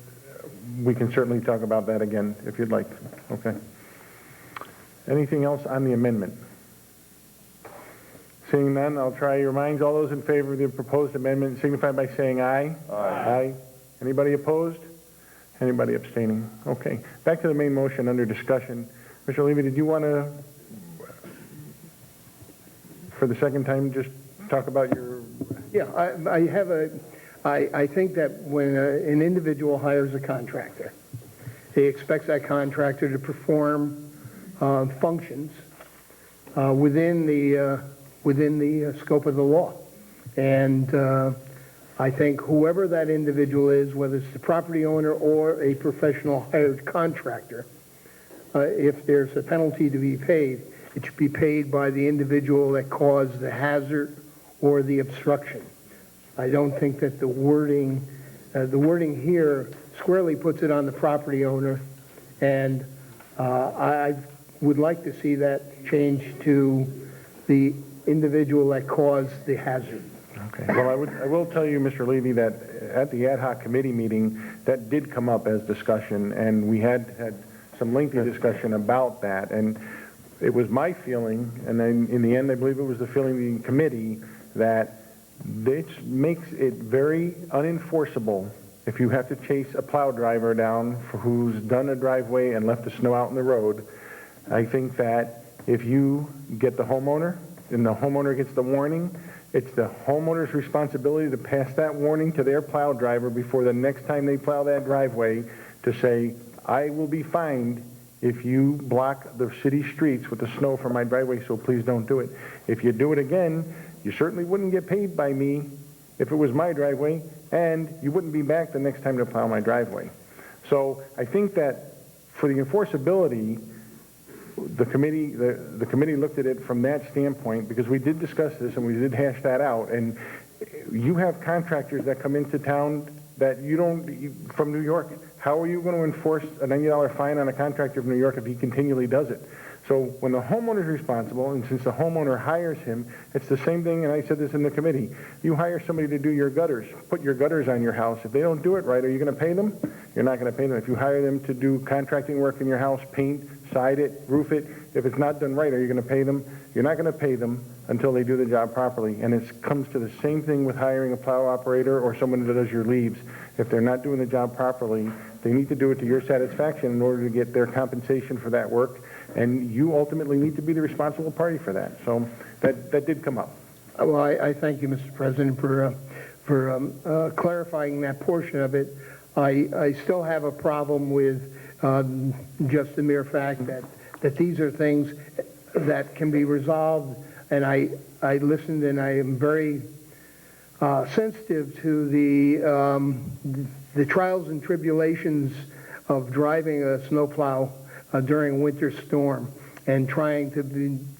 we can certainly talk about that again, if you'd like. Okay. Anything else on the amendment? Seeing none, I'll try your minds. All those in favor of the proposed amendment signify by saying aye. Aye. Aye. Anybody opposed? Anybody abstaining? Okay. Back to the main motion under discussion. Mr. Levy, did you want to, for the second time, just talk about your... Yeah, I think that when an individual hires a contractor, he expects that contractor to perform functions within the scope of the law. And I think whoever that individual is, whether it's the property owner or a professional hired contractor, if there's a penalty to be paid, it should be paid by the individual that caused the hazard or the obstruction. I don't think that the wording here squarely puts it on the property owner, and I would like to see that change to the individual that caused the hazard. Okay. Well, I will tell you, Mr. Levy, that at the ad hoc committee meeting, that did come up as discussion, and we had some lengthy discussion about that, and it was my feeling, and then in the end, I believe it was the feeling of the committee, that this makes it very unenforceable if you have to chase a plow driver down who's done a driveway and left the snow out in the road. I think that if you get the homeowner, and the homeowner gets the warning, it's the homeowner's responsibility to pass that warning to their plow driver before the next time they plow that driveway to say, I will be fined if you block the city streets with the snow from my driveway, so please don't do it. If you do it again, you certainly wouldn't get paid by me if it was my driveway, and you wouldn't be back the next time to plow my driveway. So I think that for the enforceability, the committee looked at it from that standpoint, because we did discuss this and we did hash that out, and you have contractors that come into town that from New York. How are you going to enforce a $90 fine on a contractor from New York if he continually does it? So when the homeowner is responsible, and since the homeowner hires him, it's the same thing, and I said this in the committee. You hire somebody to do your gutters, put your gutters on your house. If they don't do it right, are you going to pay them? You're not going to pay them. If you hire them to do contracting work in your house, paint, side it, roof it, if it's not done right, are you going to pay them? You're not going to pay them until they do the job properly. And it comes to the same thing with hiring a plow operator or someone that does your leaves. If they're not doing the job properly, they need to do it to your satisfaction in order to get their compensation for that work. And you ultimately need to be the responsible party for that. So that did come up. Well, I thank you, Mr. President, for clarifying that portion of it. I still have a problem with just the mere fact that these are things that can be resolved, and I listened, and I am very sensitive to the trials and tribulations of driving a snowplow during a winter storm and trying to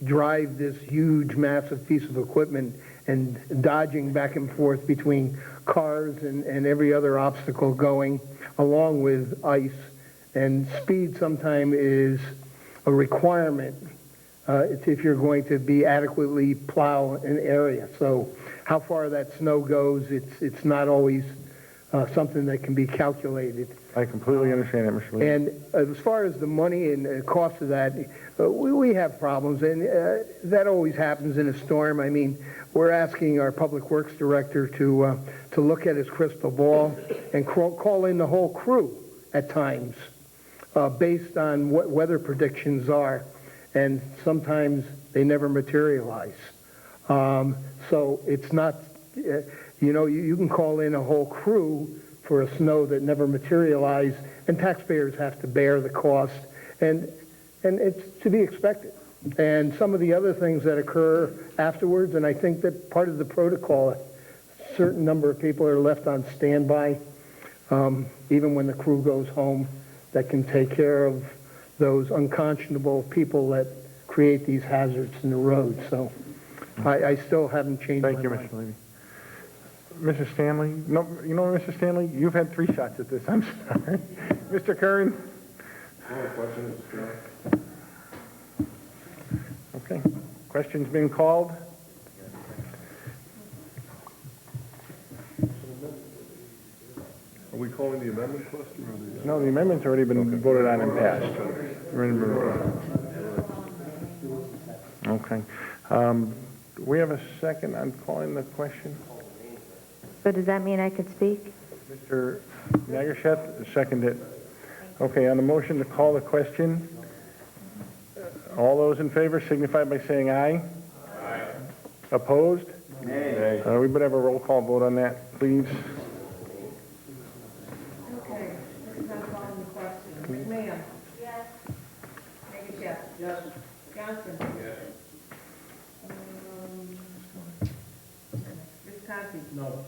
drive this huge, massive piece of equipment and dodging back and forth between cars and every other obstacle going, along with ice. And speed sometimes is a requirement if you're going to be adequately plow an area. So how far that snow goes, it's not always something that can be calculated. I completely understand that, Mr. Lee. And as far as the money and the cost of that, we have problems, and that always happens in a storm. I mean, we're asking our Public Works Director to look at his crystal ball and call in the whole crew at times based on what weather predictions are, and sometimes they never materialize. So it's not, you can call in a whole crew for a snow that never materialized, and taxpayers have to bear the cost, and it's to be expected. And some of the other things that occur afterwards, and I think that part of the protocol, a certain number of people are left on standby, even when the crew goes home, that can take care of those unconscionable people that create these hazards in the road. So I still haven't changed my mind. Thank you, Mr. Levy. Mrs. Stanley? No, Mrs. Stanley, you've had 3 shots at this. I'm sorry. Mr. Curran? Okay. Question's been called. Are we calling the amendment question? Or No, the amendment's already been voted on and passed. Okay. Do we have a second on calling the question? So does that mean I could speak? Mr. Nagerseth, seconded. Okay, on the motion to call the question, all those in favor signify by saying aye. Aye. Opposed? Nay. We better have a roll call vote on that, please. Okay, this is not calling the question. McMahon? Yes. Nagerseth? Yes. Johnson? Yes. Visconti? No.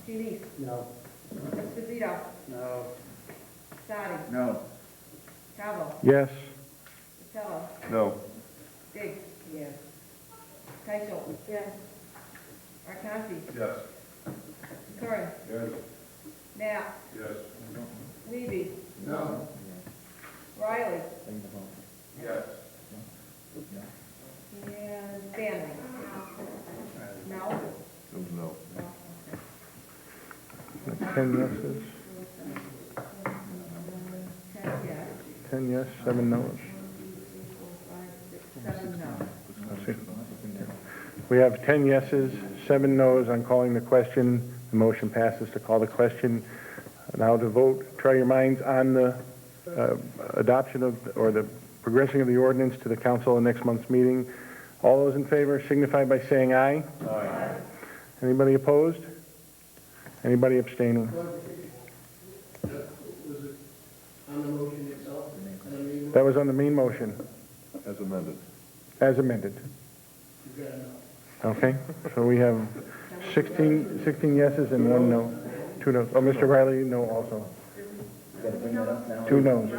Solis? No. Esposito? No. Sadi? No. Calvo? Yes. Costello? No. Diggs? Yes. Keisel? Yes. Markowski? Yes. Curran? Yes. Knapp? Yes. Levy? No. Riley? Yes. And Stanley? No? No. 10 yeses, 10 yes, 7 noes. 7 no. Let's see. We have 10 yeses, 7 noes on calling the question. The motion passes to call the question. Now to vote, try your minds on the adoption of, or the progressing of the ordinance to the council in next month's meeting. All those in favor signify by saying aye. Aye. Anybody opposed? Anybody abstaining? Was it on the motion itself? That was on the main motion, As amended. as amended. You got enough. Okay, so we have 16 yeses and 1 no, 2 noes. Oh, Mr. Riley, no also. 2 noes.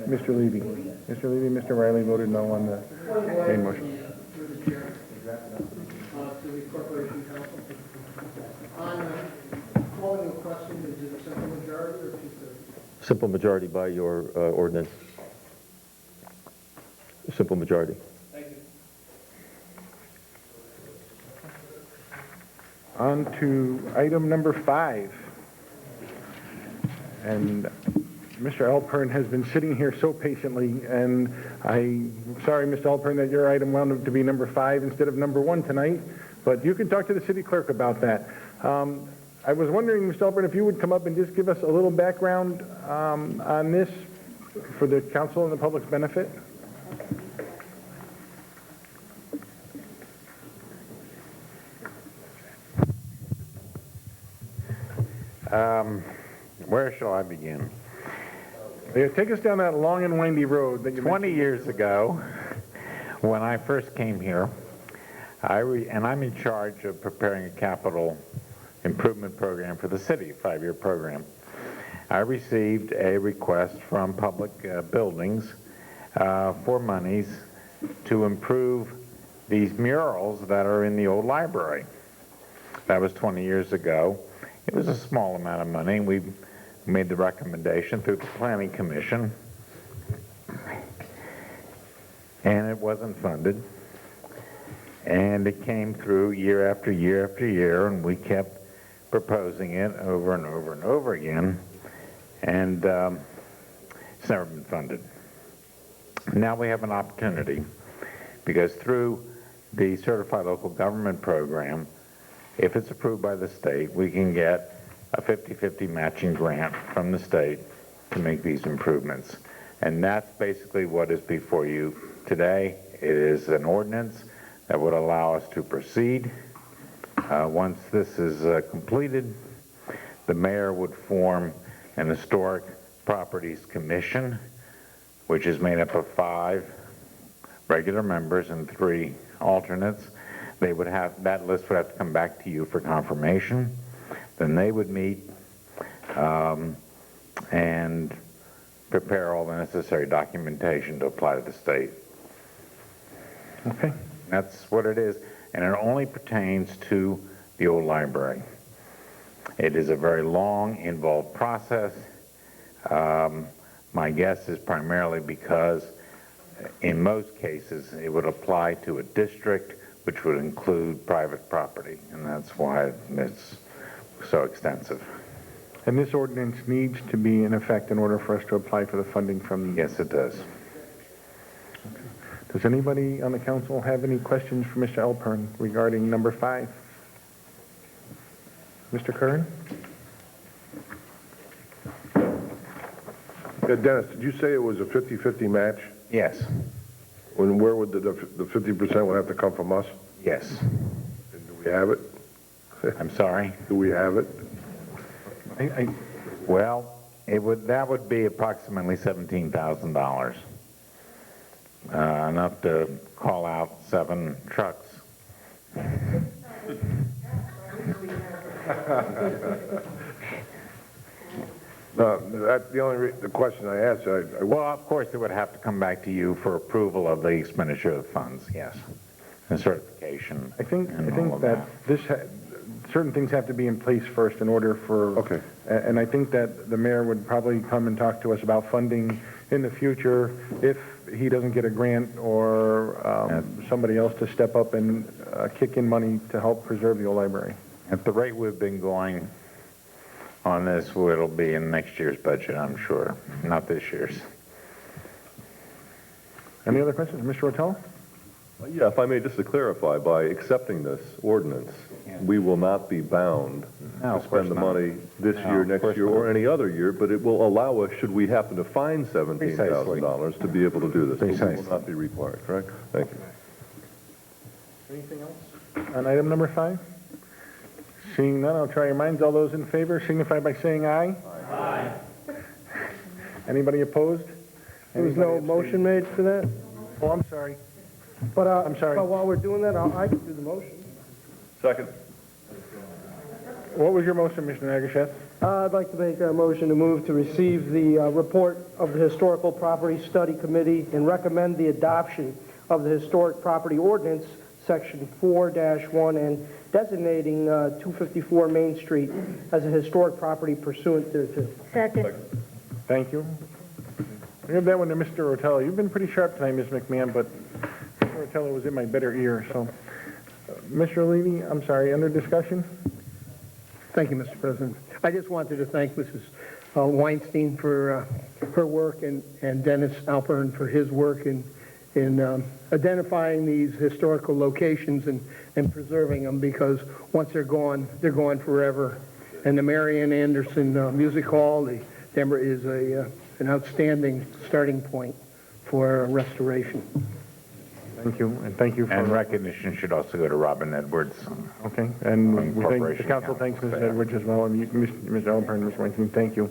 Mr. Levy. Mr. Levy, Mr. Riley voted no on the main motion. Through the chair. To the Corporation Council. On calling the question, is it a simple majority or 2/3? Simple majority by your ordinance. Simple majority. Thank you. On to item number 5. And Mr. Alpern has been sitting here so patiently, and I'm sorry, Mr. Alpern, that your item wound up to be number 5 instead of number 1 tonight, but you can talk to the city clerk about that. I was wondering, Mr. Alpern, if you would come up and just give us a little background on this for the council and the public's benefit. Where shall I begin? Take us down that long and windy road that you 20 mentioned. years ago, when I first came here, and I'm in charge of preparing a capital improvement program for the city, a 5-year program. I received a request from public buildings for monies to improve these murals that are in the old library. That was 20 years ago. It was a small amount of money. We made the recommendation through the Planning Commission, and it wasn't funded. And it came through year after year after year, and we kept proposing it over and over and over again, and it's never been funded. Now we have an opportunity, because through the Certified Local Government Program, if it's approved by the state, we can get a 50-50 matching grant from the state to make these improvements. And that's basically what is before you today. It is an ordinance that would allow us to proceed. Once this is completed, the mayor would form an Historic Properties Commission, which is made up of 5 regular members and 3 alternates. They would have, that list would have to come back to you for confirmation. Then they would meet and prepare all the necessary documentation to apply to the state. Okay. That's what it is, and it only pertains to the old library. It is a very long, involved process. My guess is primarily because in most cases it would apply to a district which would include private property, and that's why it's so extensive. And this ordinance needs to be in effect in order for us to apply for the funding from the... Yes, it does. Does anybody on the council have any questions for Mr. Alpern regarding number 5? Mr. Curran? Dennis, did you say it was a 50-50 match? Yes. And where would the 50% would have to come from us? Yes. And do we have it? I'm sorry? Do we have it? Well, that would be approximately $17,000. Enough to call out 7 trucks. That's the only the question I asked. Well, of course, it would have to come back to you for approval of the expenditure of funds, yes, and certification. I think all of that certain things have to be in place first in order for... Okay. And I think that the mayor would probably come and talk to us about funding in the future if he doesn't get a grant or somebody else to step up and kick in money to help preserve the old library. At the rate we've been going on this, it'll be in next year's budget, I'm sure, not this year's. Any other questions? Mr. Rotella? Yeah, if I may, just to clarify, by accepting this ordinance, we will not be bound to spend the money this year, next year, or any other year, but it will allow us, should we happen to find $17,000, to be able to do this. But we will not be required, correct? Thank you. Anything else on item number 5? Seeing none, I'll try your minds. All those in favor signify by saying aye. Aye. Anybody opposed? There was no motion made for that? Oh, I'm sorry. But, I'm sorry. But while we're doing that, I can do the motion. Second. What was your motion, Mr. Nagashet? I'd like to make a motion to move to receive the report of the Historical Property Study Committee and recommend the adoption of the Historic Property Ordinance, Section 4-1, and designating 254 Main Street as a historic property pursuant thereto. Second. Thank you. I give that one to Mr. Rotella. You've been pretty sharp tonight, Ms. McMahon, but Mr. Rotella was in my better ear, so. Mr. Levy, I'm sorry, under discussion? Thank you, Mr. President. I just wanted to thank Mrs. Weinstein for her work and Dennis Alpern for his work in identifying these historical locations and preserving them, because once they're gone forever. And the Marian Anderson Music Hall, the Denver is an outstanding starting point for restoration. Thank you, and thank you for... And recognition should also go to Robin Edwards. Okay, and we thank, the Corporation council thanks Mrs. Edwards as well, and Ms. Alpern and Ms. Weinstein, thank you.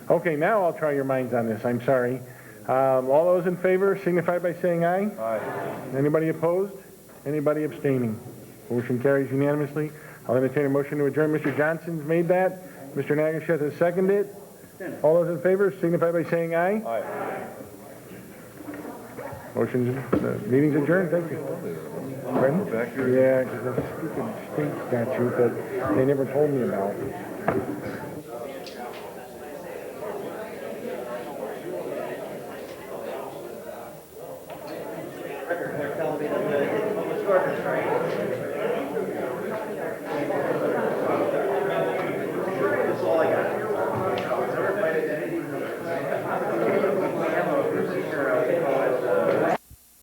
Okay, now I'll try your minds on this, I'm sorry. All those in favor signify by saying aye. Aye. Anybody opposed? Anybody abstaining? Motion carries unanimously. I'll entertain a motion to adjourn. Mr. Johnson's made that. Mr. Nagashet has seconded it. All those in favor signify by saying aye. Aye. Meeting's adjourned. Thank you. Pardon? Yeah, because of the stupid state statute that they never told me about. They're telling me that the public workers strike.